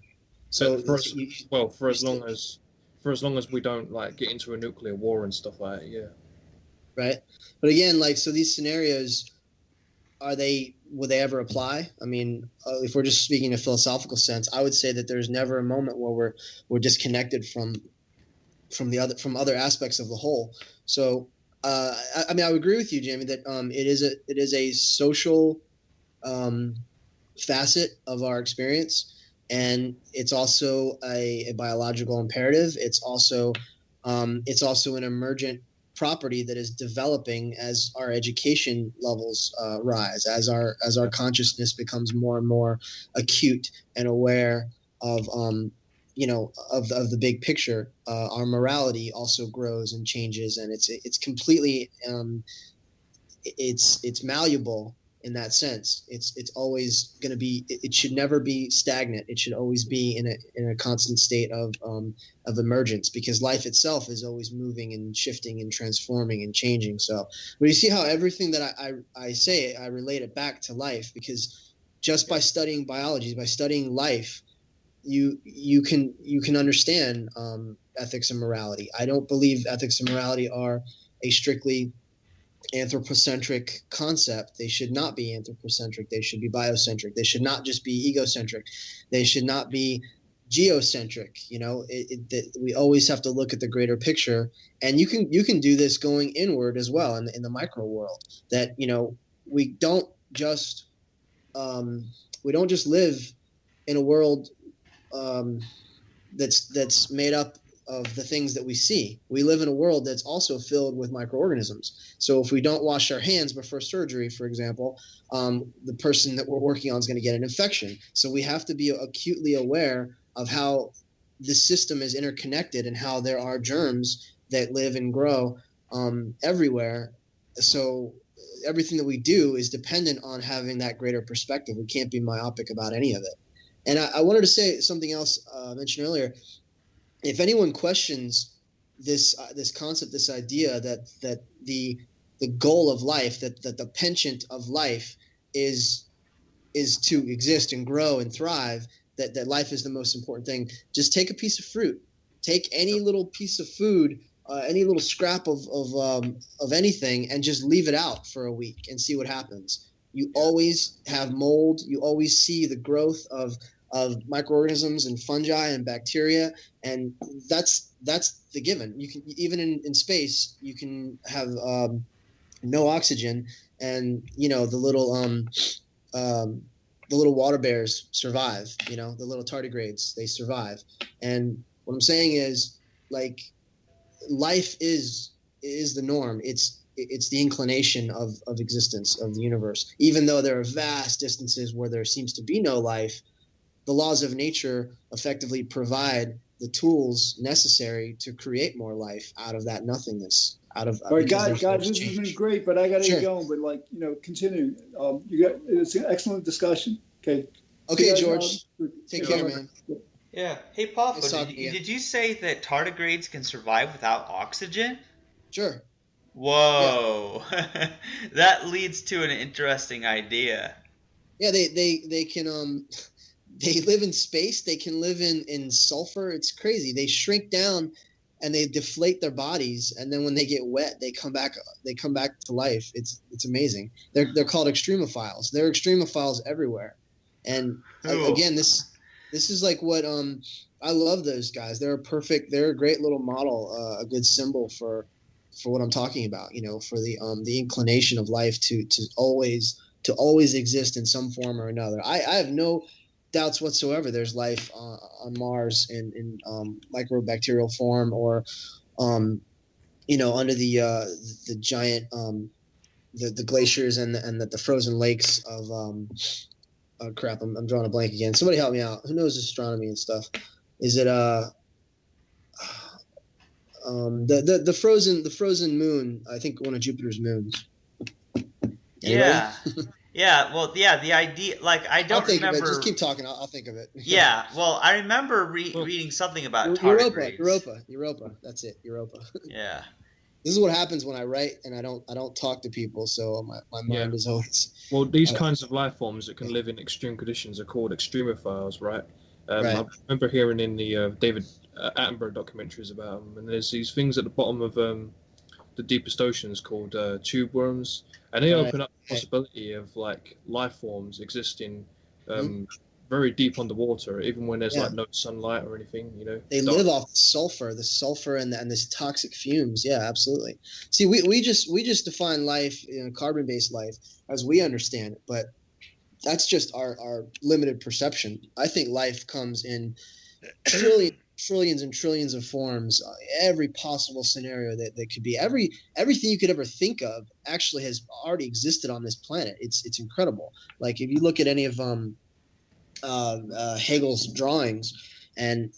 [SPEAKER 4] So
[SPEAKER 6] for as long as we don't get into a nuclear war and stuff like that, yeah.
[SPEAKER 4] Right, but again, so these scenarios, would they ever apply? I mean, if we're just speaking in a philosophical sense, I would say that there's never a moment where we're disconnected from other aspects of the whole. So. I would agree with you, Jamie, that it is a social facet of our experience, and it's also a biological imperative. It's also an emergent property that is developing as our education levels rise, as our consciousness becomes more and more acute and aware of of the big picture. Our morality also grows and changes, and it's completely it's malleable in that sense. It's always going to be. It should never be stagnant. It should always be in a constant state of emergence, because life itself is always moving and shifting and transforming and changing. So, but you see how everything that I say, I relate it back to life, because just by studying biology, by studying life, you can understand ethics and morality. I don't believe ethics and morality are a strictly anthropocentric concept. They should not be anthropocentric. They should be biocentric. They should not just be egocentric. They should not be geocentric. We always have to look at the greater picture, and you can do this going inward as well in the micro world. That we don't just live in a world that's made up of the things that we see. We live in a world that's also filled with microorganisms. So if we don't wash our hands before surgery, for example, the person that we're working on is going to get an infection. So we have to be acutely aware of how the system is interconnected and how there are germs that live and grow everywhere. So everything that we do is dependent on having that greater perspective. We can't be myopic about any of it. And I wanted to say something else I mentioned earlier. If anyone questions this concept, this idea that the goal of life, that the penchant of life is to exist and grow and thrive, that life is the most important thing, just take a piece of fruit, take any little piece of food, any little scrap of anything, and just leave it out for a week and see what happens. You always have mold. You always see the growth of microorganisms and fungi and bacteria, and that's the given. You can even in space, you can have no oxygen, and the little water bears survive. The little tardigrades, they survive. And what I'm saying is, life is the norm. It's the inclination of existence of the universe. Even though there are vast distances where there seems to be no life, the laws of nature effectively provide the tools necessary to create more life out of that nothingness. All right,
[SPEAKER 3] guys, this has been great, but I got to get going. But continue. It's an excellent discussion. Okay.
[SPEAKER 4] Okay, George. Take care, man.
[SPEAKER 1] Yeah. Hey, Poffo, did you say that tardigrades can survive without oxygen?
[SPEAKER 4] Sure.
[SPEAKER 1] Whoa. Yeah. That leads to an interesting idea.
[SPEAKER 4] Yeah, they can they live in space. They can live in sulfur. It's crazy. They shrink down and they deflate their bodies, and then when they get wet, they come back to life. It's amazing. They're called extremophiles. There are extremophiles everywhere. And again, this is like what I love those guys. They're a great little model, a good symbol for what I'm talking about, for the inclination of life to always exist in some form or another. I have no doubts whatsoever there's life on Mars in microbacterial form, or under the giant the glaciers and the frozen lakes of oh crap, I'm drawing a blank again. Somebody help me out. Who knows astronomy and stuff? Is it the frozen moon? I think one of Jupiter's moons.
[SPEAKER 1] Yeah. Yeah, well, yeah, the idea, like, I don't remember.
[SPEAKER 4] Just keep talking. I'll think of it.
[SPEAKER 1] Yeah, well, I remember reading something about tardigrades.
[SPEAKER 4] Europa. That's it, Europa.
[SPEAKER 1] Yeah.
[SPEAKER 4] This is what happens when I write and I don't talk to people, so my mind is always.
[SPEAKER 6] Well, these kinds of life forms that can live in extreme conditions are called extremophiles, right?
[SPEAKER 4] Right.
[SPEAKER 6] I remember hearing in the David Attenborough documentaries about them, and there's these things at the bottom of the deepest oceans called tube worms, and they open up the possibility of like life forms existing very deep underwater, even when there's like no sunlight or anything.
[SPEAKER 4] They live off the sulfur and this toxic fumes. Yeah, absolutely. See, we just define life, carbon-based life as we understand it, but that's just our limited perception. I think life comes in trillions and trillions of forms, every possible scenario that could be. Everything you could ever think of actually has already existed on this planet. It's incredible. Like if you look at any of Hegel's drawings, and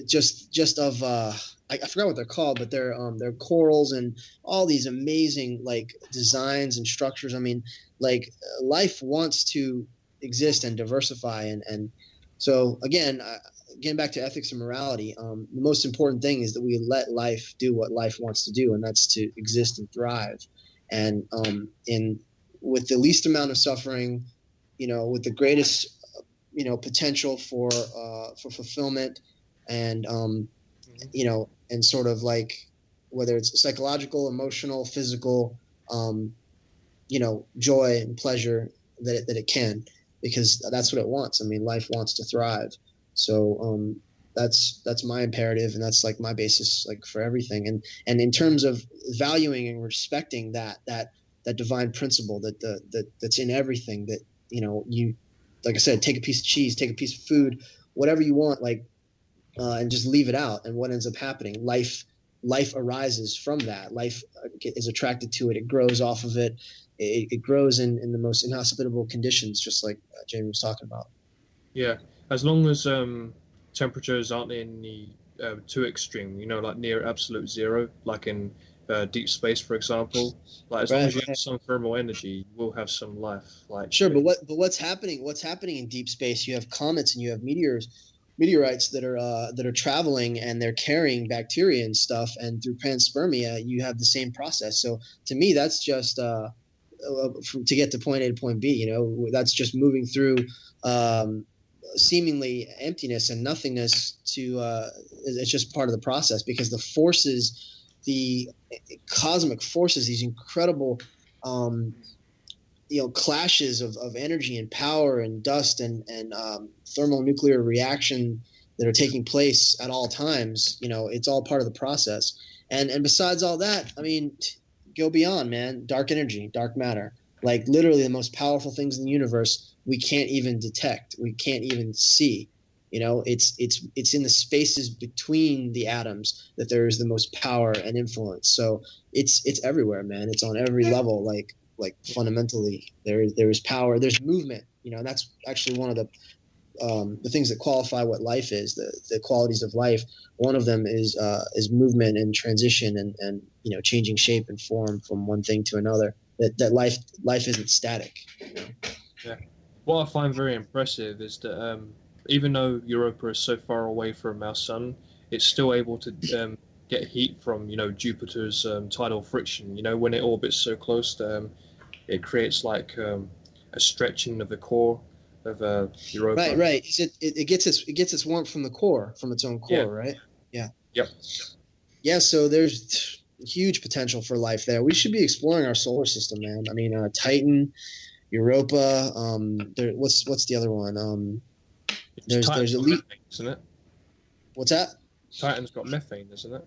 [SPEAKER 4] just of I forgot what they're called, but they're corals and all these amazing like designs and structures. I mean, like life wants to exist and diversify, and so again, getting back to ethics and morality, the most important thing is that we let life do what life wants to do, and that's to exist and thrive, and with the least amount of suffering, with the greatest potential for fulfillment, and and sort of like whether it's psychological, emotional, physical, joy and pleasure that it can, because that's what it wants. I mean, life wants to thrive. So that's my imperative, and that's like my basis, like for everything. And in terms of valuing and respecting that divine principle that's in everything, that you, like I said, take a piece of cheese, take a piece of food, whatever you want, like, and just leave it out. And what ends up happening? Life arises from that. Life is attracted to it. It grows off of it. It grows in the most inhospitable conditions, just like Jamie was talking about.
[SPEAKER 6] Yeah, as long as temperatures aren't in the too extreme, like near absolute zero, like in deep space, for example. Like as long as you have some thermal energy, you will have some life. Like
[SPEAKER 4] sure, but what's happening? What's happening in deep space? You have comets and you have meteorites that are traveling, and they're carrying bacteria and stuff. And through panspermia, you have the same process. So to me, that's just to get to point A to point B. That's just moving through seemingly emptiness and nothingness to it's just part of the process, because the forces, the cosmic forces, these incredible clashes of energy and power and dust and thermonuclear reaction that are taking place at all times, it's all part of the process. And besides all that, I mean, go beyond, man. Dark energy, dark matter, like literally the most powerful things in the universe we can't even detect, we can't even see. It's in the spaces between the atoms that there is the most power and influence. So it's everywhere, man. It's on every level. Like fundamentally, there is power. There's movement. And that's actually one of the things that qualify what life is. The qualities of life. One of them is movement and transition and changing shape and form from one thing to another. That life isn't static.
[SPEAKER 6] Yeah. What I find very impressive is that even though Europa is so far away from our sun, it's still able to get heat from Jupiter's tidal friction. When it orbits so close, it creates like a stretching of the core, of Europa.
[SPEAKER 4] Right. It gets its warmth from the core, from its own core, right? Yeah.
[SPEAKER 6] Yep.
[SPEAKER 4] Yeah. So there's huge potential for life there. We should be exploring our solar system, man. I mean, Titan, Europa. What's the other one? There's at least,
[SPEAKER 6] methane, isn't it?
[SPEAKER 4] What's that?
[SPEAKER 6] Titan's got methane, isn't it?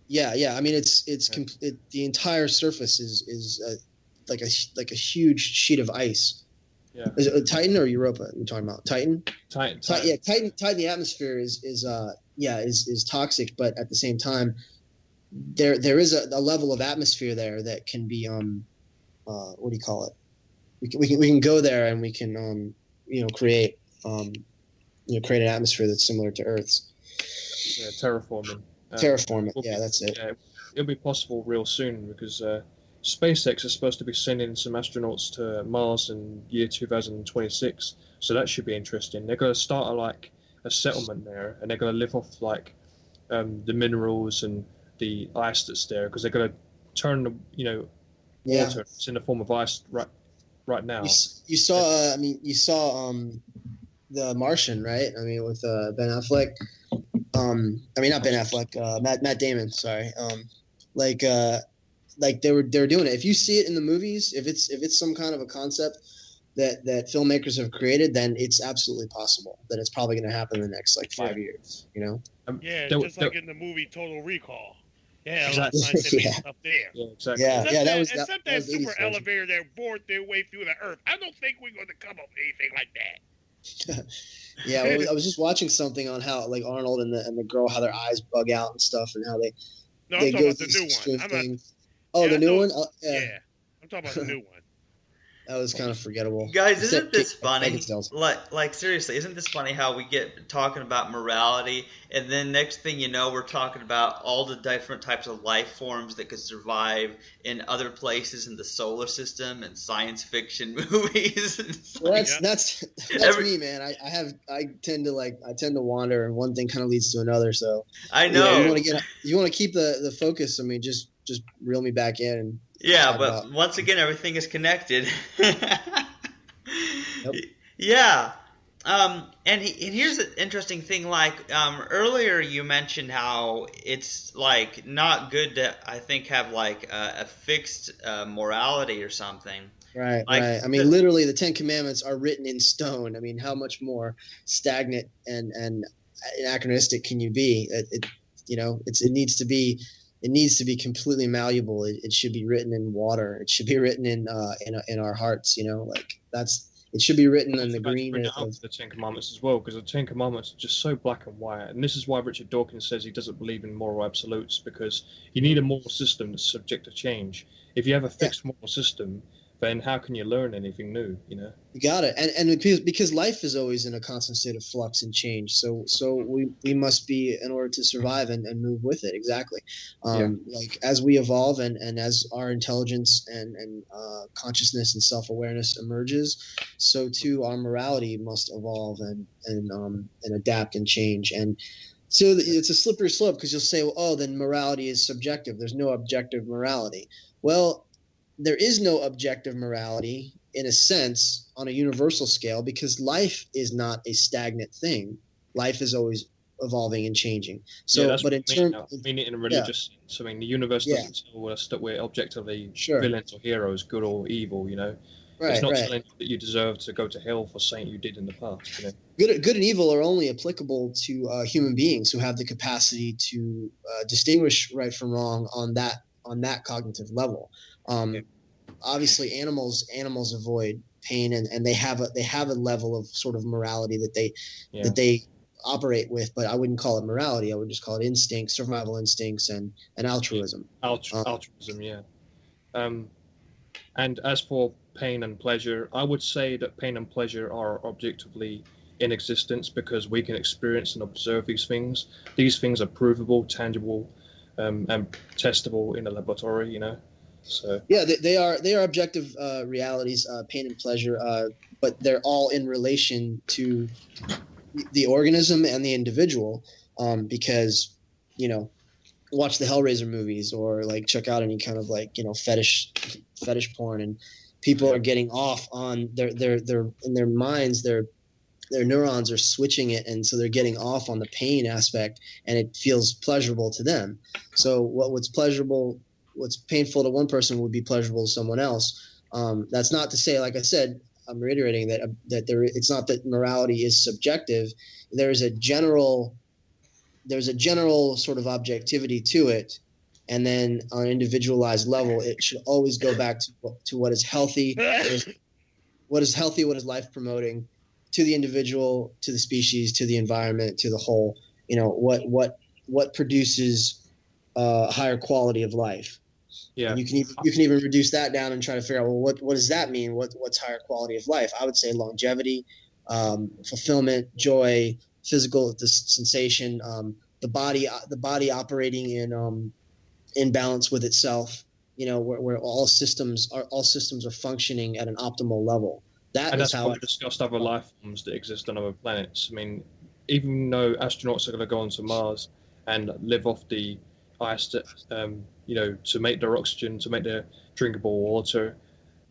[SPEAKER 4] Yeah. I mean, the entire surface is like a huge sheet of ice.
[SPEAKER 6] Yeah.
[SPEAKER 4] Is it Titan or Europa? You're talking about Titan.
[SPEAKER 6] Titan.
[SPEAKER 4] Yeah, Titan. The atmosphere is toxic, but at the same time, there is a level of atmosphere there that can be what do you call it? We can go there and we can create an atmosphere that's similar to Earth's.
[SPEAKER 6] Yeah, terraforming.
[SPEAKER 4] Terraforming. Yeah, that's it.
[SPEAKER 6] Yeah, it'll be possible real soon because SpaceX is supposed to be sending some astronauts to Mars in year 2026. So that should be interesting. They're going to start a settlement there, and they're going to live off the minerals and the ice that's there because they're going to turn the water. It's in the form of ice right now.
[SPEAKER 4] You saw The Martian, right? I mean, with Ben Affleck. Not Ben Affleck. Matt Damon. Sorry. They were doing it. If you see it in the movies, if it's some kind of a concept that filmmakers have created, then it's absolutely possible that it's probably going to happen in the next 5 years.
[SPEAKER 5] Like in the movie Total Recall. Yeah,
[SPEAKER 6] exactly.
[SPEAKER 5] a lot of scientific stuff there.
[SPEAKER 6] Yeah, exactly.
[SPEAKER 5] Except that super elevator that bored their way through the Earth. I don't think we're going to come up with anything like that.
[SPEAKER 4] Yeah, I was just watching something on how Arnold and the girl, how their eyes bug out and stuff, and how they.
[SPEAKER 5] No, I'm talking about the new one.
[SPEAKER 4] The new one?
[SPEAKER 5] Yeah, I'm talking about the new one.
[SPEAKER 4] That was kind of forgettable.
[SPEAKER 1] Guys, isn't this funny? Like seriously, isn't this funny how we get talking about morality, and then next thing you know, we're talking about all the different types of life forms that could survive in other places in the solar system and science fiction movies.
[SPEAKER 4] Well, that's me, man. I tend to wander, and one thing kind of leads to another. So
[SPEAKER 1] I know
[SPEAKER 4] you want to keep the focus. I mean, just reel me back in. And
[SPEAKER 1] but once again, everything is connected.
[SPEAKER 4] Yep.
[SPEAKER 1] Yeah. And here's an interesting thing. Earlier you mentioned how it's not good to, I think, have a fixed morality or something.
[SPEAKER 4] Right. I mean, literally, the Ten Commandments are written in stone. I mean, how much more stagnant and anachronistic can you be? It needs to be. It needs to be completely malleable. It should be written in water. It should be written in our hearts. It should be written in the green of
[SPEAKER 6] the Ten Commandments as well, because the Ten Commandments are just so black and white. And this is why Richard Dawkins says he doesn't believe in moral absolutes, because you need a moral system that's subject to change. If you have a fixed moral system, then how can you learn anything new? You
[SPEAKER 4] got it. And because life is always in a constant state of flux and change. So we must be, in order to survive and move with it. Exactly. As we evolve and as our intelligence and consciousness and self-awareness emerges, so too our morality must evolve and adapt and change. And so it's a slippery slope, because you'll say, well, then morality is subjective. There's no objective morality. Well, there is no objective morality in a sense on a universal scale, because life is not a stagnant thing. Life is always evolving and changing. So, but in terms,
[SPEAKER 6] mean it in a religious sense. I mean, the universe doesn't tell us that we're objectively villains or heroes, good or evil.
[SPEAKER 4] Right,
[SPEAKER 6] it's not telling you that you deserve to go to hell for something you did in the past.
[SPEAKER 4] Good and evil are only applicable to human beings who have the capacity to distinguish right from wrong on that cognitive level. Obviously, animals avoid pain, and they have a level of sort of morality that they operate with, but I wouldn't call it morality. I would just call it instincts, survival instincts, and altruism.
[SPEAKER 6] Altruism, yeah. And as for pain and pleasure, I would say that pain and pleasure are objectively in existence, because we can experience and observe these things. These things are provable, tangible, and testable in a laboratory. So
[SPEAKER 4] yeah, they are objective realities, pain and pleasure, but they're all in relation to the organism and the individual, because watch the Hellraiser movies, or check out any kind of fetish porn, and People are getting off on their in their minds, their neurons are switching it, and so they're getting off on the pain aspect, and it feels pleasurable to them. So what's painful to one person would be pleasurable to someone else. That's not to say, like I said, I'm reiterating that it's not that morality is subjective. There's a general sort of objectivity to it, and then on an individualized level, it should always go back to what is healthy, what is life promoting to the individual, to the species, to the environment, to the whole. What produces higher quality of life. Yeah, and you can even reduce that down and try to figure out, well, what does that mean? What's higher quality of life? I would say longevity, fulfillment, joy, physical sensation, the body operating in balance with itself. Where all systems are functioning at an optimal level.
[SPEAKER 6] That's how we discussed other life forms that exist on other planets. I mean, even though astronauts are going to go onto Mars and live off the ice, to make their oxygen, to make their drinkable water,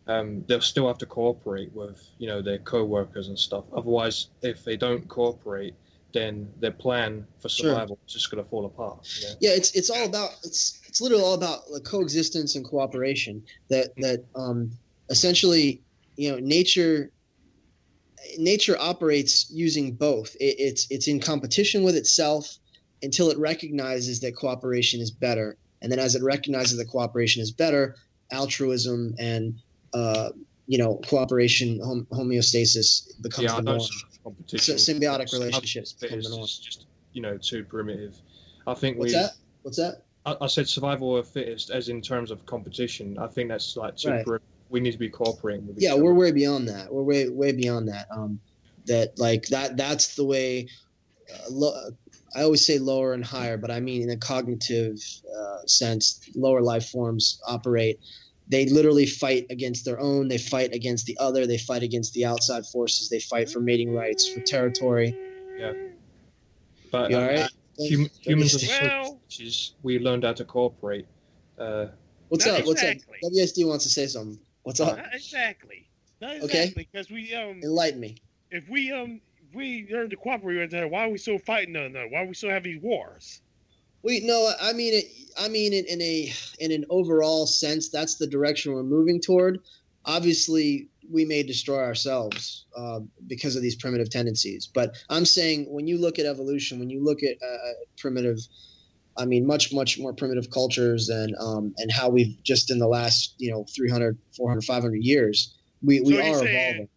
[SPEAKER 6] they'll still have to cooperate with, their co-workers and stuff. Otherwise, if they don't cooperate, then their plan for survival is just going to fall apart.
[SPEAKER 4] Yeah, it's all about it's literally all about like coexistence and cooperation. That essentially, nature operates using both. It's in competition with itself until it recognizes that cooperation is better, and then as it recognizes that cooperation is better, altruism and cooperation, homeostasis becomes the norm. So symbiotic relationships become the norm.
[SPEAKER 6] It's just too primitive. I think
[SPEAKER 4] What's that?
[SPEAKER 6] I said survival of the fittest, as in terms of competition. I think that's like too primitive. We need to be cooperating with each other.
[SPEAKER 4] We're way beyond that. We're way beyond that. That's the way. I always say lower and higher, but I mean in a cognitive sense, lower life forms operate. They literally fight against their own. They fight against the other. They fight against the outside forces. They fight for mating rights, for territory.
[SPEAKER 6] Yeah. But
[SPEAKER 4] all right?
[SPEAKER 6] Humans are species. We learned how to cooperate.
[SPEAKER 4] What's up? WSD wants to say something. What's up?
[SPEAKER 5] Not exactly.
[SPEAKER 4] Okay.
[SPEAKER 5] Because we
[SPEAKER 4] enlighten me.
[SPEAKER 5] If we learn to cooperate with each other, why are we still fighting one another? Why are we still having these wars?
[SPEAKER 4] I mean in an overall sense, that's the direction we're moving toward. Obviously, we may destroy ourselves because of these primitive tendencies. But I'm saying when you look at evolution, when you look at primitive, much more primitive cultures and how we've just in the last 300, 400, 500 years, we are evolving.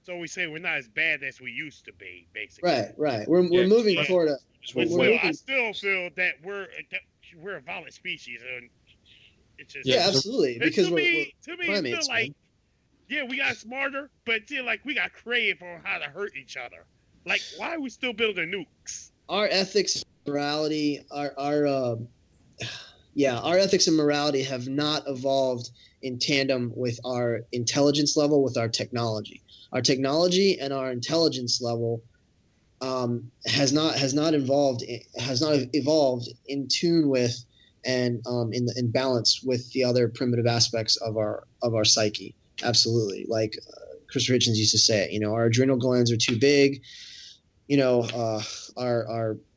[SPEAKER 5] So we say we're not as bad as we used to be, basically.
[SPEAKER 4] Right. We're moving toward a.
[SPEAKER 5] I still feel that we're a violent species, and it's just
[SPEAKER 4] absolutely. Because to me,
[SPEAKER 5] it feel like we got smarter, but it feel like we got creative on how to hurt each other. Like, why are we still building nukes?
[SPEAKER 4] Our ethics, morality, our ethics and morality have not evolved in tandem with our intelligence level, with our technology. Our technology and our intelligence level has not evolved in tune with and in balance with the other primitive aspects of our psyche. Absolutely, like Chris Hitchens used to say, our adrenal glands are too big. Our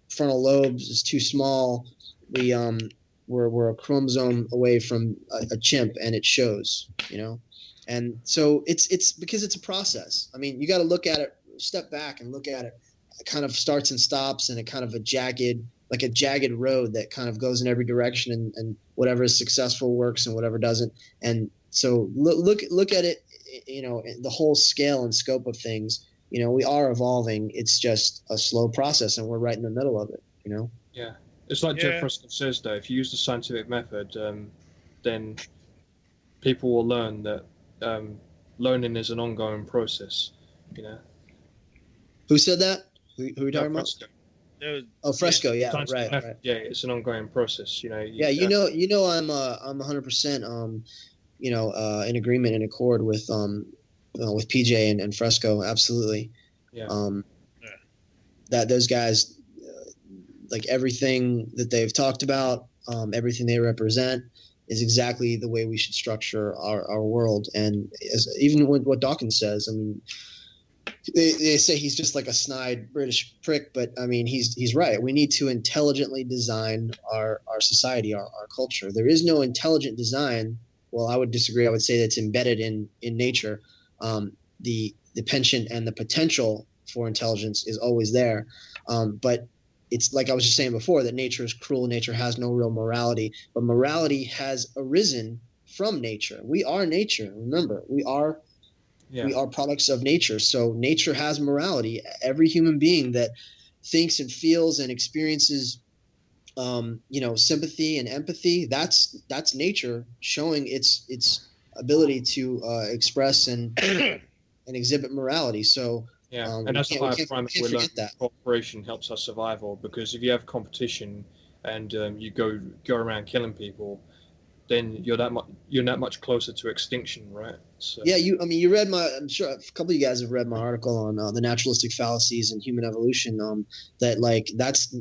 [SPEAKER 4] frontal lobes is too small. We're a chromosome away from a chimp, and it shows. And so it's because it's a process. I mean, you got to look at it, step back and look at it. It kind of starts and stops, and it kind of a jagged road that kind of goes in every direction, and whatever is successful works and whatever doesn't. And so look at it, the whole scale and scope of things. We are evolving. It's just a slow process, and we're right in the middle of it.
[SPEAKER 6] Yeah, it's like Jeff Ruskin says, though. If you use the scientific method, then people will learn that learning is an ongoing process.
[SPEAKER 4] Who said that? Who are you talking about? Fresco. Yeah, right.
[SPEAKER 6] Yeah, it's an ongoing process. I'm
[SPEAKER 4] 100%. In agreement and accord with PJ and Fresco. Absolutely.
[SPEAKER 6] Yeah.
[SPEAKER 4] That those guys, like everything that they've talked about, everything they represent is exactly the way we should structure our world. And even what Dawkins says, I mean, they say he's just like a snide British prick, but I mean, he's right. We need to intelligently design our society, our culture. There is no intelligent design. Well, I would disagree. I would say that's embedded in nature. The penchant and the potential for intelligence is always there. But it's like I was just saying before, that nature is cruel. Nature has no real morality, but morality has arisen from nature. We are nature. Remember, we are products of nature. So nature has morality. Every human being that thinks and feels and experiences, sympathy and empathy, that's nature showing its ability to express and exhibit morality. So
[SPEAKER 6] and that's why I find that cooperation helps us survival, because if you have competition and you go around killing people, then you're that much closer to extinction, right? So.
[SPEAKER 4] Yeah, you read I'm sure a couple of you guys have read my article on the naturalistic fallacies in human evolution. That's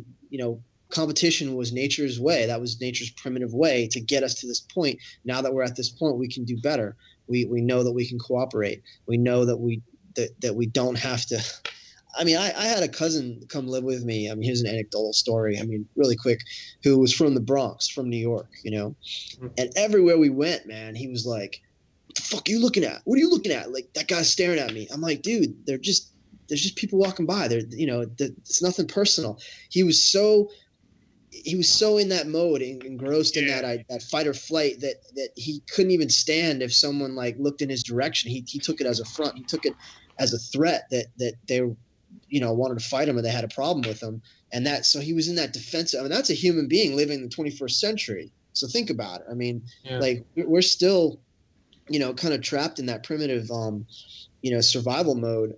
[SPEAKER 4] competition was nature's way. That was nature's primitive way to get us to this point. Now that we're at this point, we can do better. We know that we can cooperate. We know that we don't have to. I mean, I had a cousin come live with me. I mean, here's an anecdotal story. I mean, really quick, who was from the Bronx, from New York, and everywhere we went, man, he was like, "What the fuck are you looking at? What are you looking at? Like, that guy's staring at me." I'm like, dude, there's just people walking by. It's nothing personal. He was so in that mode, engrossed in that fight or flight, that he couldn't even stand if someone like looked in his direction. He took it as a front. He took it as a threat that they wanted to fight him, or they had a problem with him. And so he was in that defensive. I mean, that's a human being living in the 21st century. So think about it. I mean, like, we're still, kind of trapped in that primitive, survival mode,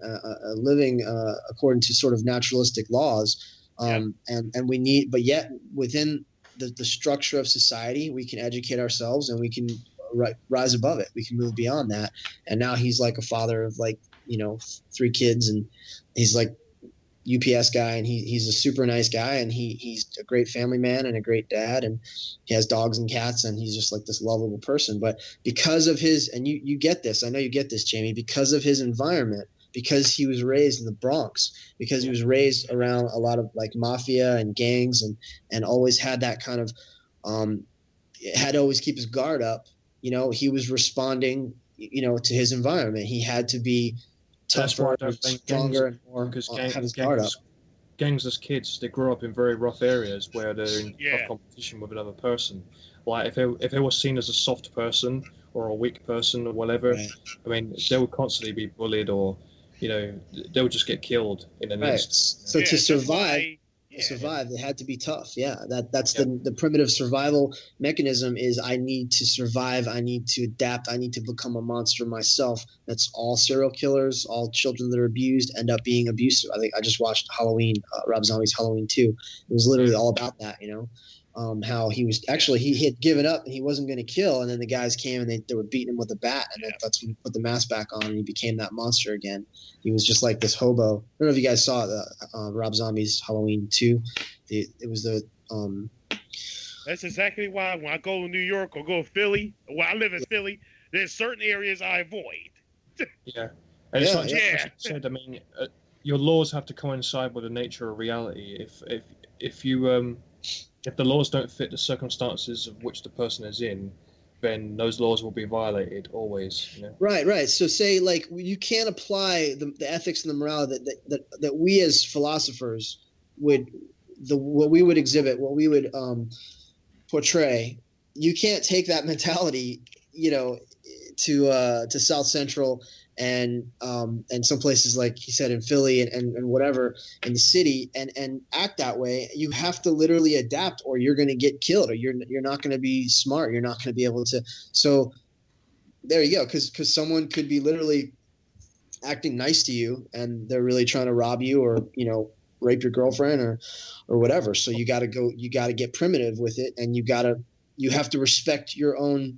[SPEAKER 4] living according to sort of naturalistic laws. And we need, but yet within the structure of society, we can educate ourselves and we can rise above it. We can move beyond that. And now he's like a father of 3 kids, and he's like UPS guy, and he's a super nice guy, and he's a great family man and a great dad, and he has dogs and cats, and he's just like this lovable person. But because of his, and you get this, I know you get this, Jamie, because of his environment, because he was raised in the Bronx, because he was raised around a lot of like mafia and gangs, and always had that kind of had to always keep his guard up. He was responding to his environment. He had to be tougher, stronger, and more, because have his guard up.
[SPEAKER 6] Gangs as kids, they grow up in very rough areas where they're in tough competition with another person. Like if they were seen as a soft person or a weak person or whatever, I mean, they would constantly be bullied, or they would just get killed in an instant.
[SPEAKER 4] So to survive, they had to be tough. That's the primitive survival mechanism. Is I need to survive, I need to adapt, I need to become a monster myself. That's all serial killers, all children that are abused end up being abusive. I think I just watched Halloween, Rob Zombie's Halloween 2. It was literally all about that. How he was actually, he had given up and he wasn't going to kill, and then the guys came and they were beating him with a bat, and that's when he put the mask back on and he became that monster again. He was just like this hobo. I don't know if you guys saw Rob Zombie's Halloween 2. It was the
[SPEAKER 5] That's exactly why when I go to New York or go to Philly, well, I live in Philly, there's certain areas I avoid.
[SPEAKER 6] And it's not just what you said. I mean, your laws have to coincide with the nature of reality. If the laws don't fit the circumstances of which the person is in, then those laws will be violated always.
[SPEAKER 4] Right. So say like you can't apply the ethics and the morality that we as philosophers what we would exhibit, what we would portray. You can't take that mentality, to South Central and some places like he said in Philly and whatever in the city and act that way. You have to literally adapt, or you're going to get killed, or you're not going to be smart. You're not going to be able to. So there you go, because someone could be literally acting nice to you and they're really trying to rob you, or rape your girlfriend or whatever. So you got to get primitive with it, and you have to respect your own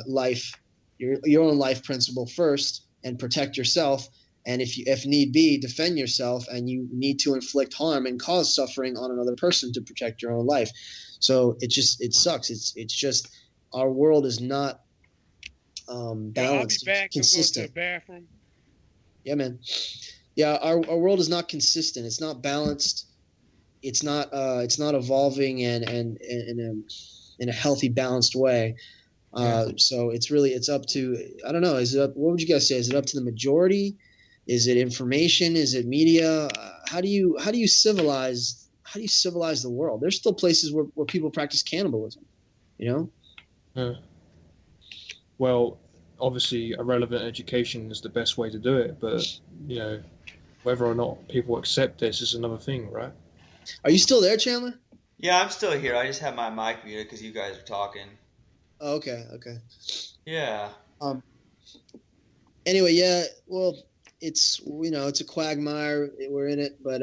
[SPEAKER 4] life. Your own life principle first, and protect yourself, and if need be, defend yourself, and you need to inflict harm and cause suffering on another person to protect your own life. So it sucks. It's just our world is not balanced,
[SPEAKER 5] I'll be back.
[SPEAKER 4] consistent.
[SPEAKER 5] I'm going to the bathroom.
[SPEAKER 4] Yeah, man. Yeah, our world is not consistent. It's not balanced. It's not evolving and in a healthy, balanced way. So it's up to, I don't know. What would you guys say? Is it up to the majority? Is it information? Is it media? How do you civilize the world? There's still places where people practice cannibalism, you know?
[SPEAKER 6] Well, obviously a relevant education is the best way to do it, but you know, whether or not people accept this is another thing, right?
[SPEAKER 4] Are you still there, Chandler?
[SPEAKER 1] Yeah, I'm still here. I just have my mic muted because you guys are talking.
[SPEAKER 4] Oh, okay.
[SPEAKER 1] Yeah.
[SPEAKER 4] Anyway, yeah. Well, it's a quagmire. We're in it, but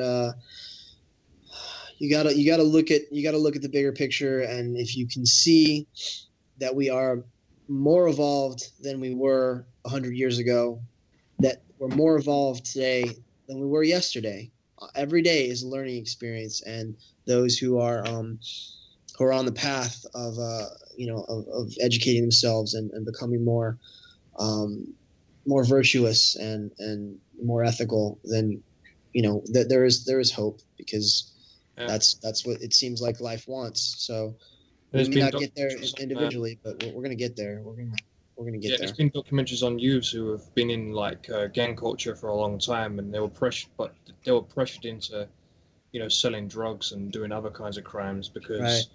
[SPEAKER 4] you gotta look at the bigger picture, and if you can see that we are more evolved than we were 100 years ago, that we're more evolved today than we were yesterday. Every day is a learning experience, and those who are on the path of educating themselves and becoming more virtuous and more ethical, then there is hope, because that's what it seems like life wants. So we may not get there individually, but we're gonna get there. We're gonna get there.
[SPEAKER 6] There's been documentaries on youths who have been in gang culture for a long time, and they were pressured into, selling drugs and doing other kinds of crimes because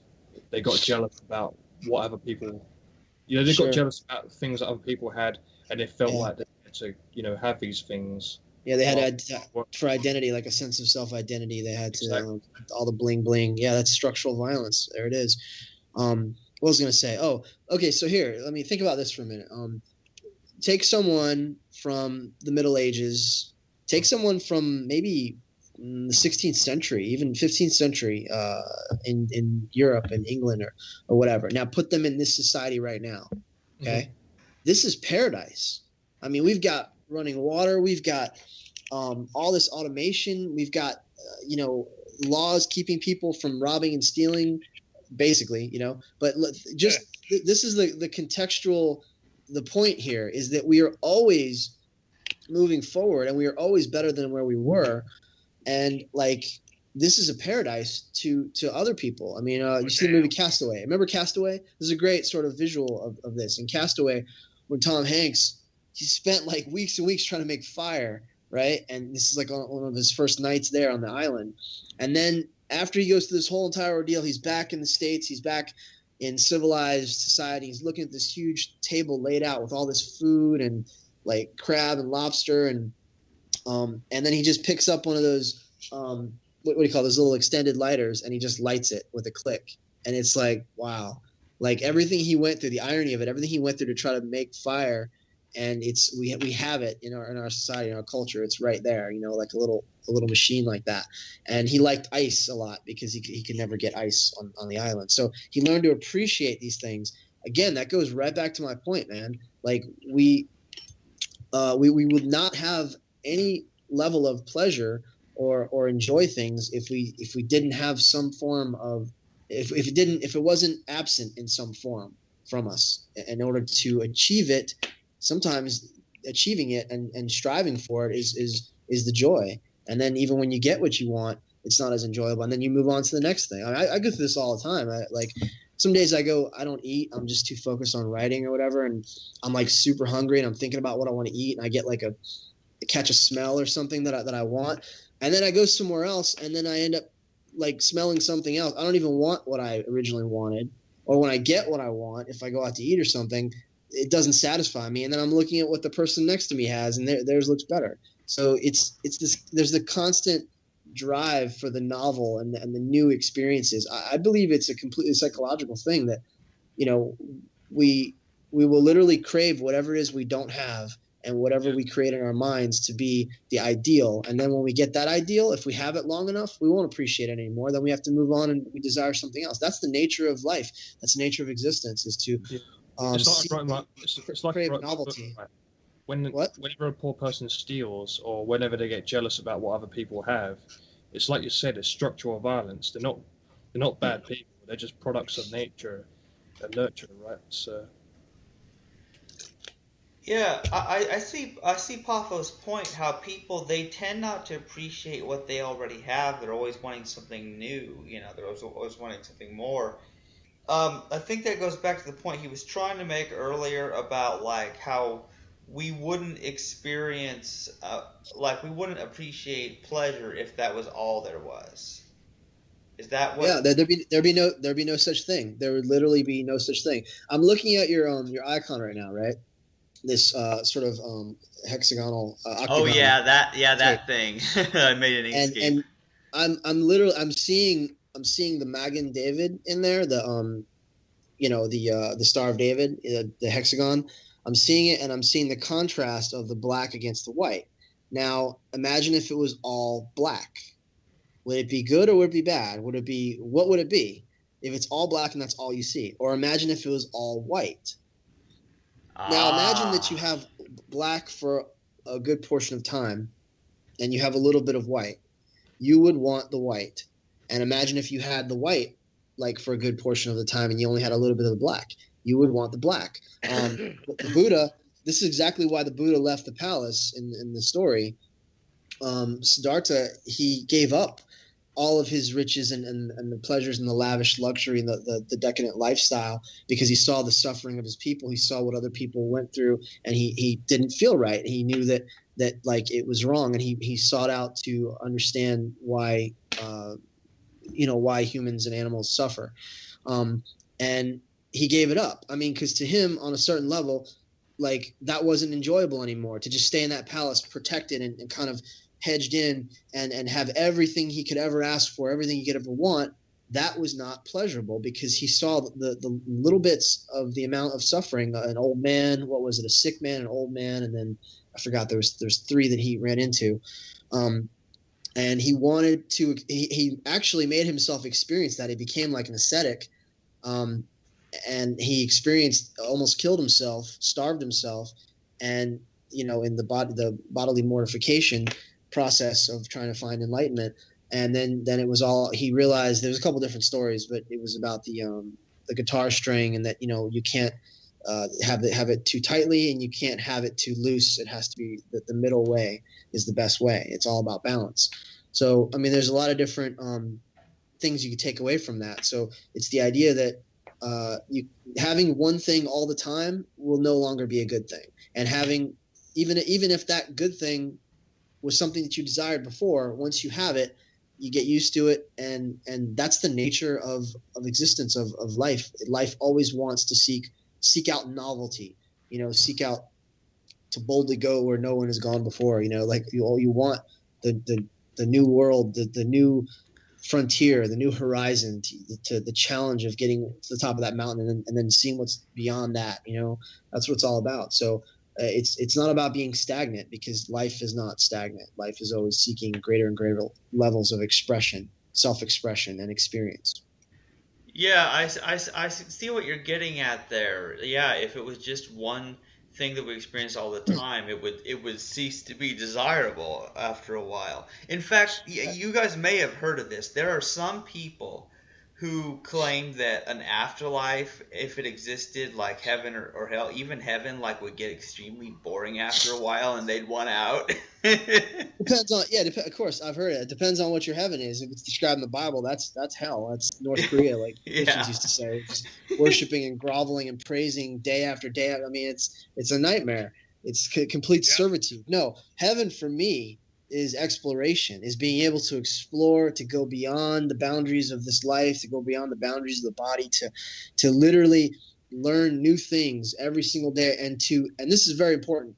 [SPEAKER 6] they got jealous about what other people, they got jealous about things that other people had, and they felt like they had to, have these things.
[SPEAKER 4] Yeah, they had to, for identity, like a sense of self-identity. They had to all the bling bling. Yeah, that's structural violence. There it is. What was I going to say? Oh, okay. So here, let me think about this for a minute. Take someone from the Middle Ages. Take someone from maybe the 16th century, even 15th century, in Europe and England or whatever. Now put them in this society right now. Okay, This is paradise. I mean, we've got running water. We've got all this automation. We've got laws keeping people from robbing and stealing, basically. But this is the contextual. The point here is that we are always moving forward, and we are always better than where we were. And this is a paradise to other people. I mean, you see the movie Castaway. Remember Castaway? This is a great sort of visual of this. In Castaway, when Tom Hanks, he spent weeks and weeks trying to make fire, right? And this is one of his first nights there on the island. And then after he goes through this whole entire ordeal, he's back in the States. He's back in civilized society. He's looking at this huge table laid out with all this food and crab and lobster, and then he just picks up one of those what do you call those little extended lighters, and he just lights it with a click. And it's wow, everything he went through, the irony of it, everything he went through to try to make fire, and we have it in our society, in our culture. It's right there, like a little machine like that. And he liked ice a lot because he could never get ice on the island. So he learned to appreciate these things. Again, that goes right back to my point, man. We would not have any level of pleasure or enjoy things if we didn't have some form of, if it wasn't absent in some form from us. In order to achieve it, sometimes achieving it and striving for it is the joy. And then even when you get what you want, it's not as enjoyable, and then you move on to the next thing. I go through this all the time. Some days I don't eat. I'm just too focused on writing or whatever, and I'm super hungry, and I'm thinking about what I want to eat, and I get catch a smell or something that I want, and then I go somewhere else, and then I end up smelling something else. I don't even want what I originally wanted, or when I get what I want, if I go out to eat or something, it doesn't satisfy me, and then I'm looking at what the person next to me has, and theirs looks better. So it's this. There's the constant drive for the novel and the new experiences. I believe it's a completely psychological thing that, we will literally crave whatever it is we don't have, and whatever we create in our minds to be the ideal. And then when we get that ideal, if we have it long enough, we won't appreciate it anymore. Then we have to move on, and we desire something else. That's the nature of life. That's the nature of existence, is to
[SPEAKER 6] crave
[SPEAKER 4] novelty.
[SPEAKER 6] whenever a poor person steals, or whenever they get jealous about what other people have, it's like you said, it's structural violence. They're not bad people. They're just products of nature and nurture, right? So.
[SPEAKER 1] Yeah, I see Paffo's point. How people, they tend not to appreciate what they already have. They're always wanting something new. They're always wanting something more. I think that goes back to the point he was trying to make earlier about like how we wouldn't experience, we wouldn't appreciate pleasure if that was all there was. Is that what?
[SPEAKER 4] Yeah, there'd be no such thing. There would literally be no such thing. I'm looking at your icon right now, right? This sort of hexagonal.
[SPEAKER 1] Oh yeah, that thing. I made an Inkscape.
[SPEAKER 4] And I'm seeing the Magen David in there, the Star of David, the hexagon. I'm seeing it, and I'm seeing the contrast of the black against the white. Now, imagine if it was all black. Would it be good or would it be bad? What would it be if it's all black and that's all you see? Or imagine if it was all white. Now, imagine that you have black for a good portion of time, and you have a little bit of white. You would want the white. And imagine if you had the white, like for a good portion of the time, and you only had a little bit of the black. You would want the black. The Buddha, this is exactly why the Buddha left the palace in the story. Siddhartha, he gave up all of his riches and the pleasures and the lavish luxury and the decadent lifestyle because he saw the suffering of his people. He saw what other people went through, and he didn't feel right. He knew that like it was wrong, and he sought out to understand why why humans and animals suffer. And he gave it up. I mean, because to him, on a certain level, like that wasn't enjoyable anymore, to just stay in that palace protected and kind of hedged in and have everything he could ever ask for, everything he could ever want. That was not pleasurable because he saw the little bits of the amount of suffering. An old man, what was it? A sick man, an old man, and then I forgot there's three that he ran into. And he wanted to, he actually made himself experience that. He became like an ascetic. And he almost killed himself, starved himself. And, in the bodily mortification process of trying to find enlightenment. And then it was all, he realized there was a couple different stories, but it was about the guitar string, and that, you can't have it too tightly and you can't have it too loose. It has to be the middle way is the best way. It's all about balance. So, I mean, there's a lot of different things you can take away from that. So it's the idea that having one thing all the time will no longer be a good thing. And having, even if that good thing was something that you desired before, once you have it, you get used to it. And that's the nature of existence, of life. Life always wants to seek out novelty, seek out to boldly go where no one has gone before, like you want the new world, the new frontier, the new horizon, to the challenge of getting to the top of that mountain and then seeing what's beyond that. That's what it's all about. So it's not about being stagnant, because life is not stagnant. Life is always seeking greater and greater levels of expression, self-expression, and experience.
[SPEAKER 1] Yeah, I see what you're getting at there. Yeah, if it was just one thing that we experience all the time, it would cease to be desirable after a while. In fact, you guys may have heard of this. There are some people who claim that an afterlife, if it existed, like heaven or hell, even heaven, like would get extremely boring after a while and they'd want out.
[SPEAKER 4] Depends on, of course, I've heard it. It depends on what your heaven is. If it's described in the Bible, that's hell. That's North Korea, like Christians used to say. Just worshiping and groveling and praising day after day. I mean, it's a nightmare. It's complete servitude. No, heaven for me is exploration, is being able to explore, to go beyond the boundaries of this life, to go beyond the boundaries of the body, to literally learn new things every single day, and this is very important,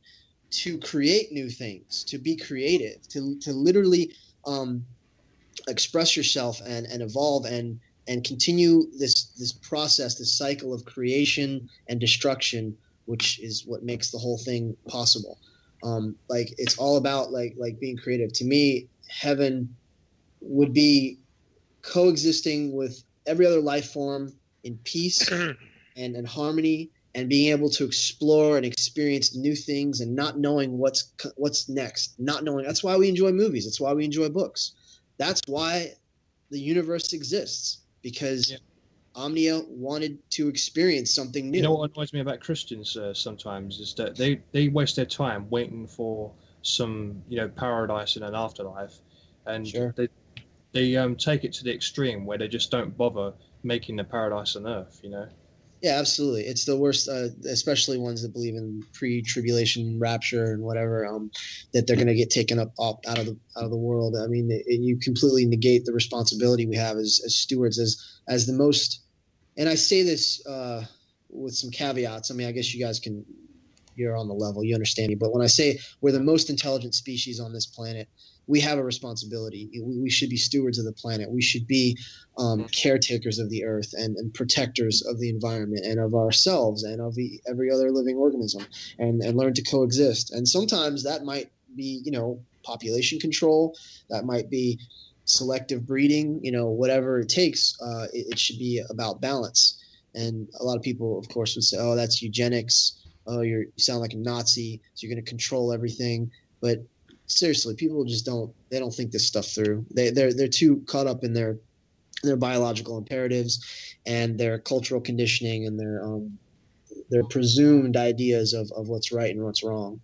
[SPEAKER 4] to create new things, to be creative, to literally express yourself and evolve and continue this process, this cycle of creation and destruction, which is what makes the whole thing possible. Like it's all about like being creative. To me, heaven would be coexisting with every other life form in peace and harmony and being able to explore and experience new things and not knowing what's next, not knowing. That's why we enjoy movies. That's why we enjoy books. That's why the universe exists, because Omnia wanted to experience something new.
[SPEAKER 6] You know what annoys me about Christians sometimes is that they waste their time waiting for some, paradise in an afterlife, and they take it to the extreme where they just don't bother making the paradise on earth.
[SPEAKER 4] Yeah, absolutely. It's the worst, especially ones that believe in pre-tribulation rapture and whatever, that they're going to get taken up out of the world. I mean, you completely negate the responsibility we have as stewards, as the most. And I say this with some caveats. I mean, I guess you guys you're on the level, you understand me. But when I say we're the most intelligent species on this planet, we have a responsibility. We should be stewards of the planet. We should be caretakers of the earth and protectors of the environment and of ourselves and of every other living organism, and learn to coexist. And sometimes that might be, population control. That might be selective breeding, whatever it takes. It should be about balance. And a lot of people, of course, would say, oh, that's eugenics. Oh, you sound like a Nazi. So you're going to control everything. But seriously, people just don't think this stuff through. They're too caught up in their biological imperatives and their cultural conditioning and their presumed ideas of what's right and what's wrong.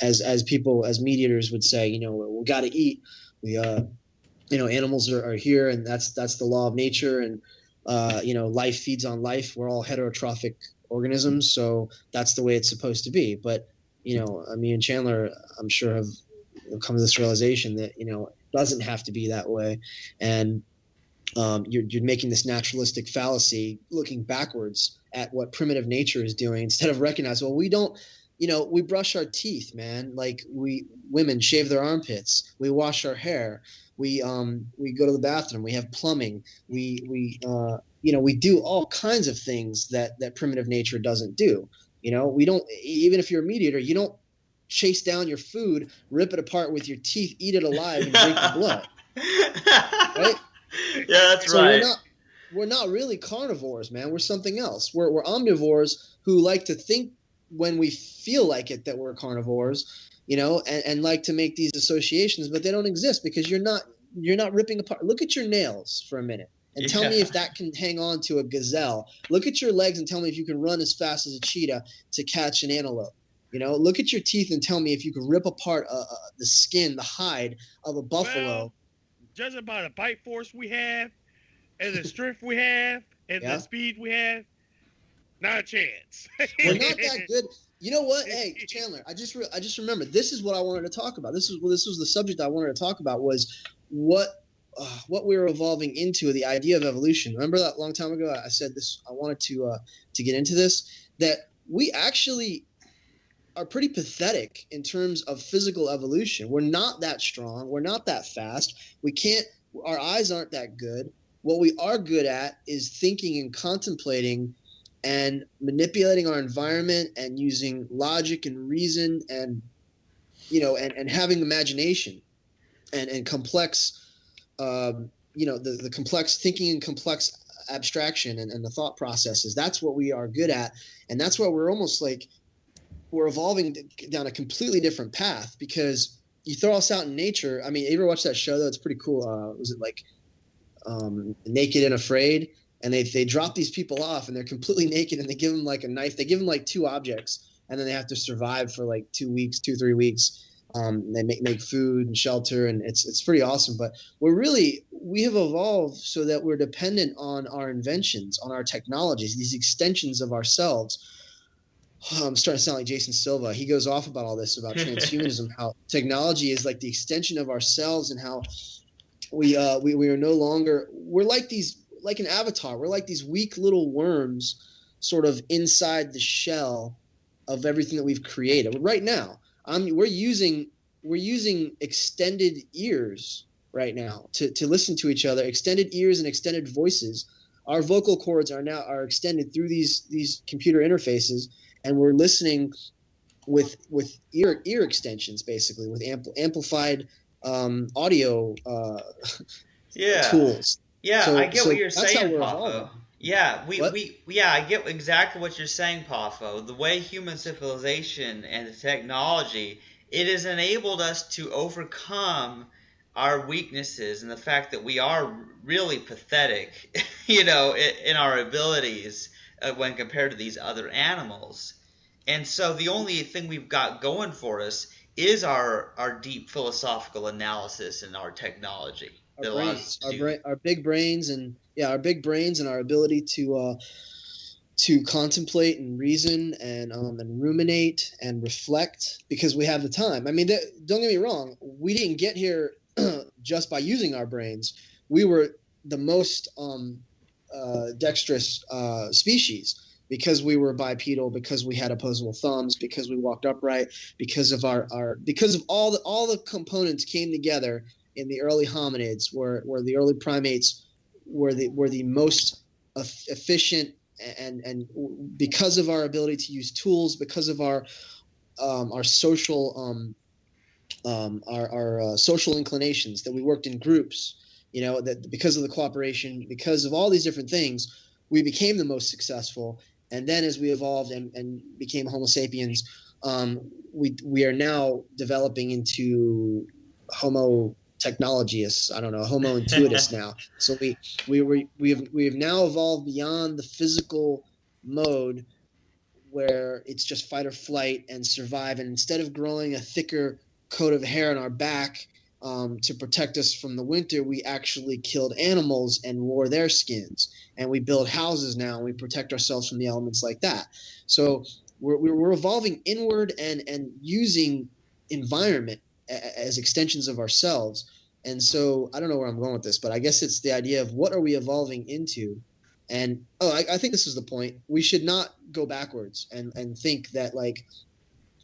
[SPEAKER 4] As people, as mediators would say, we got to eat. We animals are here, and that's the law of nature, and life feeds on life. We're all heterotrophic organisms, so that's the way it's supposed to be. But me and Chandler, I'm sure, have come to this realization that, it doesn't have to be that way. And you're making this naturalistic fallacy, looking backwards at what primitive nature is doing, instead of recognizing, well, we don't, we brush our teeth, man. Like women shave their armpits. We wash our hair. We go to the bathroom. We have plumbing. We do all kinds of things that primitive nature doesn't do. We don't, even if you're a mediator, you don't chase down your food, rip it apart with your teeth, eat it alive, and drink the blood. Right?
[SPEAKER 1] Yeah, that's right.
[SPEAKER 4] We're not really carnivores, man. We're something else. We're omnivores who like to think when we feel like it that we're carnivores, and like to make these associations, but they don't exist because you're not ripping apart. Look at your nails for a minute. And tell me if that can hang on to a gazelle. Look at your legs and tell me if you can run as fast as a cheetah to catch an antelope. Look at your teeth and tell me if you can rip apart the skin, the hide of a buffalo.
[SPEAKER 5] Well, judging by the bite force we have, and the strength we have, and the speed we have, not a chance.
[SPEAKER 4] We're not that good. You know what? Hey, Chandler, I just remembered. This is what I wanted to talk about. This was the subject I wanted to talk about, was what we were evolving into, the idea of evolution. Remember that long time ago I said this, I wanted to get into this, that we actually are pretty pathetic in terms of physical evolution. We're not that strong. We're not that fast. Our eyes aren't that good. What we are good at is thinking and contemplating and manipulating our environment and using logic and reason and having imagination and complex the complex thinking and complex abstraction and the thought processes. That's what we are good at. And that's why we're almost like we're evolving down a completely different path, because you throw us out in nature. I mean, you ever watch that show, though? It's pretty cool. Was it like Naked and Afraid? And they drop these people off and they're completely naked, and they give them like a knife. They give them like 2 objects, and then they have to survive for like 2 weeks, 2-3 weeks. They make food and shelter, and it's pretty awesome. But we have evolved so that we're dependent on our inventions, on our technologies, these extensions of ourselves. I'm starting to sound like Jason Silva. He goes off about all this, about transhumanism, how technology is like the extension of ourselves, and how we are no longer, we're like an avatar. We're like these weak little worms sort of inside the shell of everything that we've created. Right now, we're using extended ears right now to listen to each other, extended ears and extended voices. Our vocal cords are extended through these computer interfaces, and we're listening with ear extensions, basically, with amplified audio tools.
[SPEAKER 1] Yeah,
[SPEAKER 4] So,
[SPEAKER 1] I get what you're
[SPEAKER 4] that's how
[SPEAKER 1] saying,
[SPEAKER 4] we're
[SPEAKER 1] Poffo.
[SPEAKER 4] evolving.
[SPEAKER 1] Yeah,
[SPEAKER 4] What?
[SPEAKER 1] I get exactly what you're saying, Poffo. The way human civilization and the technology, it has enabled us to overcome our weaknesses and the fact that we are really pathetic, in our abilities when compared to these other animals. And so the only thing we've got going for us is our deep philosophical analysis and our technology
[SPEAKER 4] Our
[SPEAKER 1] that allows us
[SPEAKER 4] brains,
[SPEAKER 1] to do.
[SPEAKER 4] our big brains, and our big brains, and our ability to contemplate and reason and ruminate and reflect because we have the time. I mean, don't get me wrong. We didn't get here just by using our brains. We were the most dexterous species because we were bipedal, because we had opposable thumbs, because we walked upright, because of because of all the components came together in the early hominids, where the early primates were the most efficient, and because of our ability to use tools, because of our social our social inclinations, that we worked in groups, that because of the cooperation, because of all these different things, we became the most successful. And then as we evolved and became Homo sapiens, we are now developing into Homo technologists. I don't know, Homo intuitus now. So we have now evolved beyond the physical mode where it's just fight or flight and survive. And instead of growing a thicker coat of hair on our back to protect us from the winter, we actually killed animals and wore their skins. And we build houses now, and we protect ourselves from the elements like that. So we're evolving inward and using environment as extensions of ourselves. And so I don't know where I'm going with this, but I guess it's the idea of what are we evolving into? And I think this is the point. We should not go backwards and think that, like,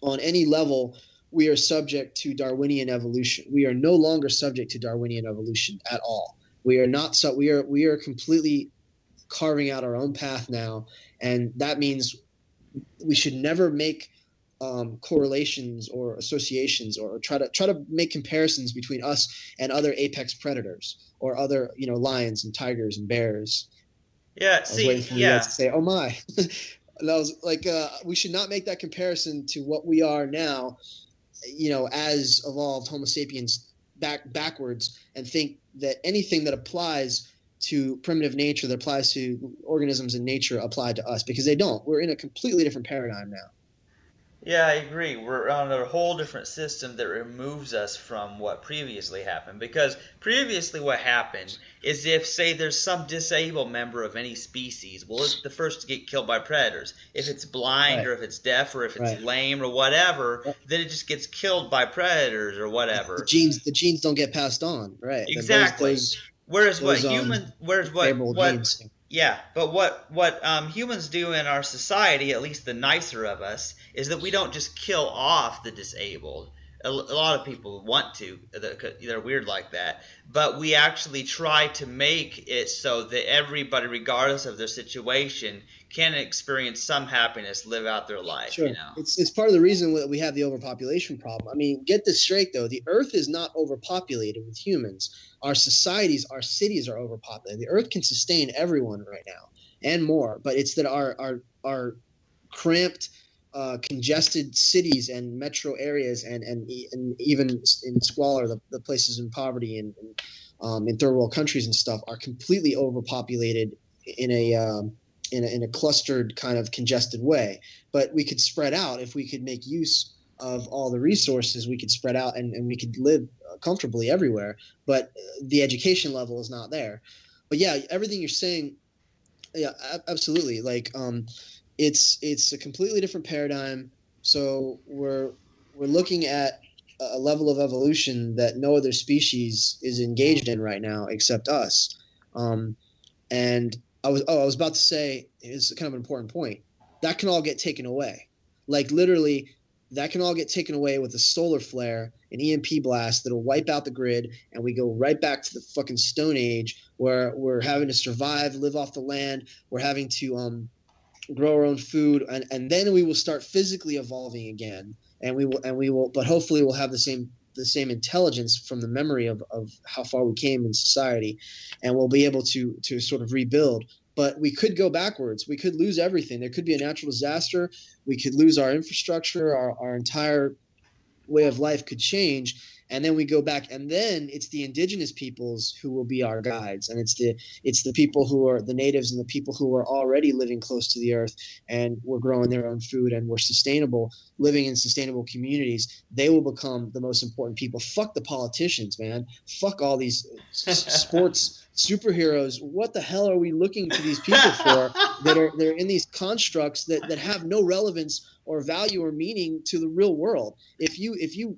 [SPEAKER 4] on any level we are subject to Darwinian evolution. We are no longer subject to Darwinian evolution at all. We are not. So we are completely carving out our own path now, and that means we should never make correlations or associations or try to make comparisons between us and other apex predators or other lions and tigers and bears.
[SPEAKER 1] Yeah,
[SPEAKER 4] I was waiting for you guys to say, "Oh my," and I was like, "We should not make that comparison to what we are now, as evolved Homo sapiens backwards, and think that anything that applies to primitive nature, that applies to organisms in nature, apply to us, because they don't. We're in a completely different paradigm now."
[SPEAKER 1] Yeah, I agree. We're on a whole different system that removes us from what previously happened. Because previously what happened is if, say, there's some disabled member of any species, well, it's the first to get killed by predators. If it's blind,
[SPEAKER 4] Right.
[SPEAKER 1] or if it's deaf, or if it's
[SPEAKER 4] Right.
[SPEAKER 1] lame or whatever,
[SPEAKER 4] Yep.
[SPEAKER 1] then it just gets killed by predators or whatever.
[SPEAKER 4] The genes don't get passed on, right?
[SPEAKER 1] Exactly. Whereas what
[SPEAKER 4] favorable genes.
[SPEAKER 1] yeah, but what humans do in our society, at least the nicer of us, is that we don't just kill off the disabled. A lot of people want to. They're weird like that. But we actually try to make it so that everybody, regardless of their situation, can experience some happiness, live out their life.
[SPEAKER 4] Sure. It's part of the reason that we have the overpopulation problem. I mean, get this straight, though. The Earth is not overpopulated with humans. Our societies, our cities are overpopulated. The Earth can sustain everyone right now and more. But it's that our cramped, congested cities and metro areas and even in squalor, the places in poverty and in third world countries and stuff are completely overpopulated in a clustered kind of congested way. But we could spread out if we could make use of all the resources. We could spread out and we could live comfortably everywhere. But the education level is not there. But yeah, everything you're saying, yeah, absolutely. Like it's a completely different paradigm. So we're looking at a level of evolution that no other species is engaged in right now except us. And I was about to say, it's kind of an important point. That can all get taken away. Like literally, that can all get taken away with a solar flare, an EMP blast that'll wipe out the grid, and we go right back to the fucking Stone Age where we're having to survive, live off the land. We're having to grow our own food, and then we will start physically evolving again. And we will, but hopefully we'll have the same intelligence from the memory of how far we came in society, and we'll be able to sort of rebuild. but we could go backwards. We could lose everything. There could be a natural disaster. We could lose our infrastructure. Our entire way of life could change, and then we go back, and then it's the indigenous peoples who will be our guides, and it's the people who are the natives and the people who are already living close to the earth and we're growing their own food and we're sustainable, living in sustainable communities. They will become the most important people. Fuck the politicians, man. Fuck all these sports superheroes. What the hell are we looking to these people for they're in these constructs that have no relevance or value or meaning to the real world? If you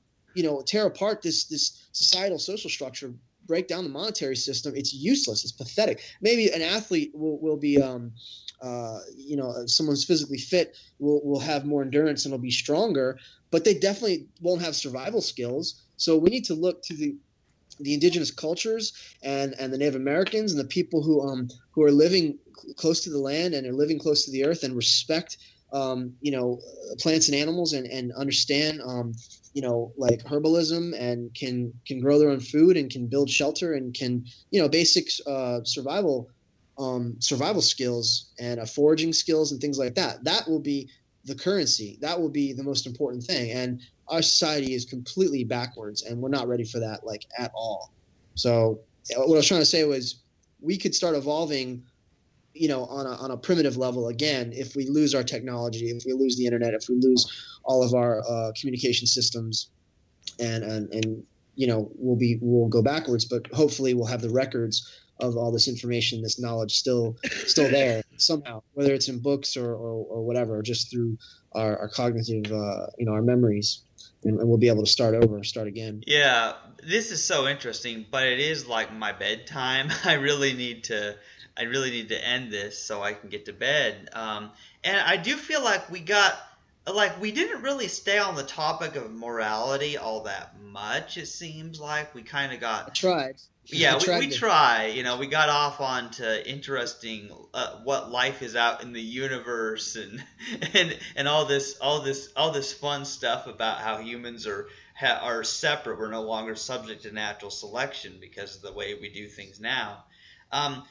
[SPEAKER 4] tear apart this societal social structure, break down the monetary system, it's useless. It's pathetic. Maybe an athlete will be someone who's physically fit will have more endurance and will be stronger, but they definitely won't have survival skills. So we need to look to the indigenous cultures and the Native Americans and the people who are living close to the land and are living close to the earth and respect plants and animals and understand like herbalism and can grow their own food and can build shelter and can basic survival skills and foraging skills and things like that. That will be the currency. That will be the most important thing. And our society is completely backwards, and we're not ready for that, like, at all. So what I was trying to say was we could start evolving, on a primitive level again if we lose our technology, if we lose the internet, if we lose all of our communication systems, and we'll go backwards. But hopefully we'll have the records of all this information, this knowledge still there somehow, whether it's in books or whatever, just through our cognitive, our memories. And we'll be able to start again.
[SPEAKER 1] Yeah, this is so interesting, but it is like my bedtime. I really need to end this so I can get to bed. And I do feel like we didn't really stay on the topic of morality all that much. It seems like we kind of got.
[SPEAKER 4] I tried.
[SPEAKER 1] Yeah, we try. We got off onto interesting what life is out in the universe and all this fun stuff about how humans are separate. We're no longer subject to natural selection because of the way we do things now.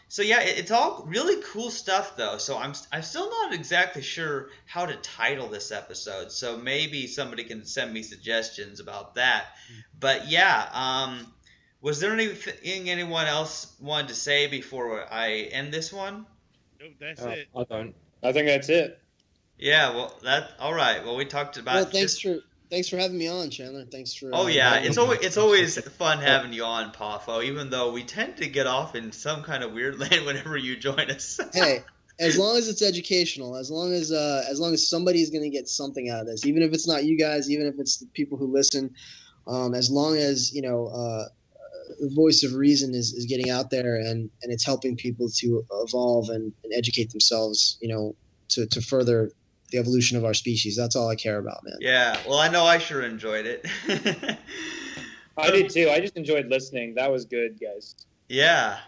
[SPEAKER 1] So yeah, it's all really cool stuff though. So I'm still not exactly sure how to title this episode. So maybe somebody can send me suggestions about that. But yeah, was there anything anyone else wanted to say before I end this one?
[SPEAKER 5] No, that's it.
[SPEAKER 6] I don't.
[SPEAKER 2] I think that's it.
[SPEAKER 1] Yeah, well, all right. Well, we talked about.
[SPEAKER 4] Well, thanks for having me on, Chandler. Thanks for.
[SPEAKER 1] Oh yeah, it's always fun having you on, Poffo. Even though we tend to get off in some kind of weird lane whenever you join us.
[SPEAKER 4] Hey, as long as it's educational, as long as somebody's going to get something out of this, even if it's not you guys, even if it's the people who listen, as long as the voice of reason is getting out there and it's helping people to evolve and educate themselves, to further the evolution of our species. That's all I care about, man.
[SPEAKER 1] Yeah, well, I know I sure enjoyed it.
[SPEAKER 2] I did too. I just enjoyed listening. That was good, guys.
[SPEAKER 1] Yeah.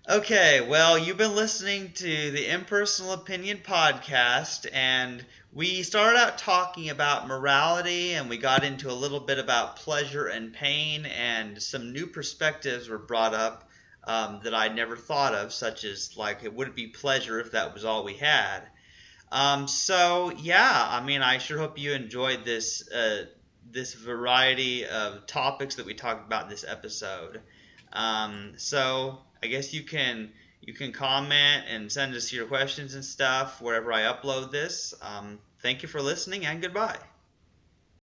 [SPEAKER 1] Okay, well, you've been listening to the Impersonal Opinion podcast, and we started out talking about morality, and we got into a little bit about pleasure and pain, and some new perspectives were brought up that I'd never thought of, such as, like, it wouldn't be pleasure if that was all we had. So yeah, I mean, I sure hope you enjoyed this variety of topics that we talked about in this episode. So I guess you can comment and send us your questions and stuff wherever I upload this. Thank you for listening, and goodbye.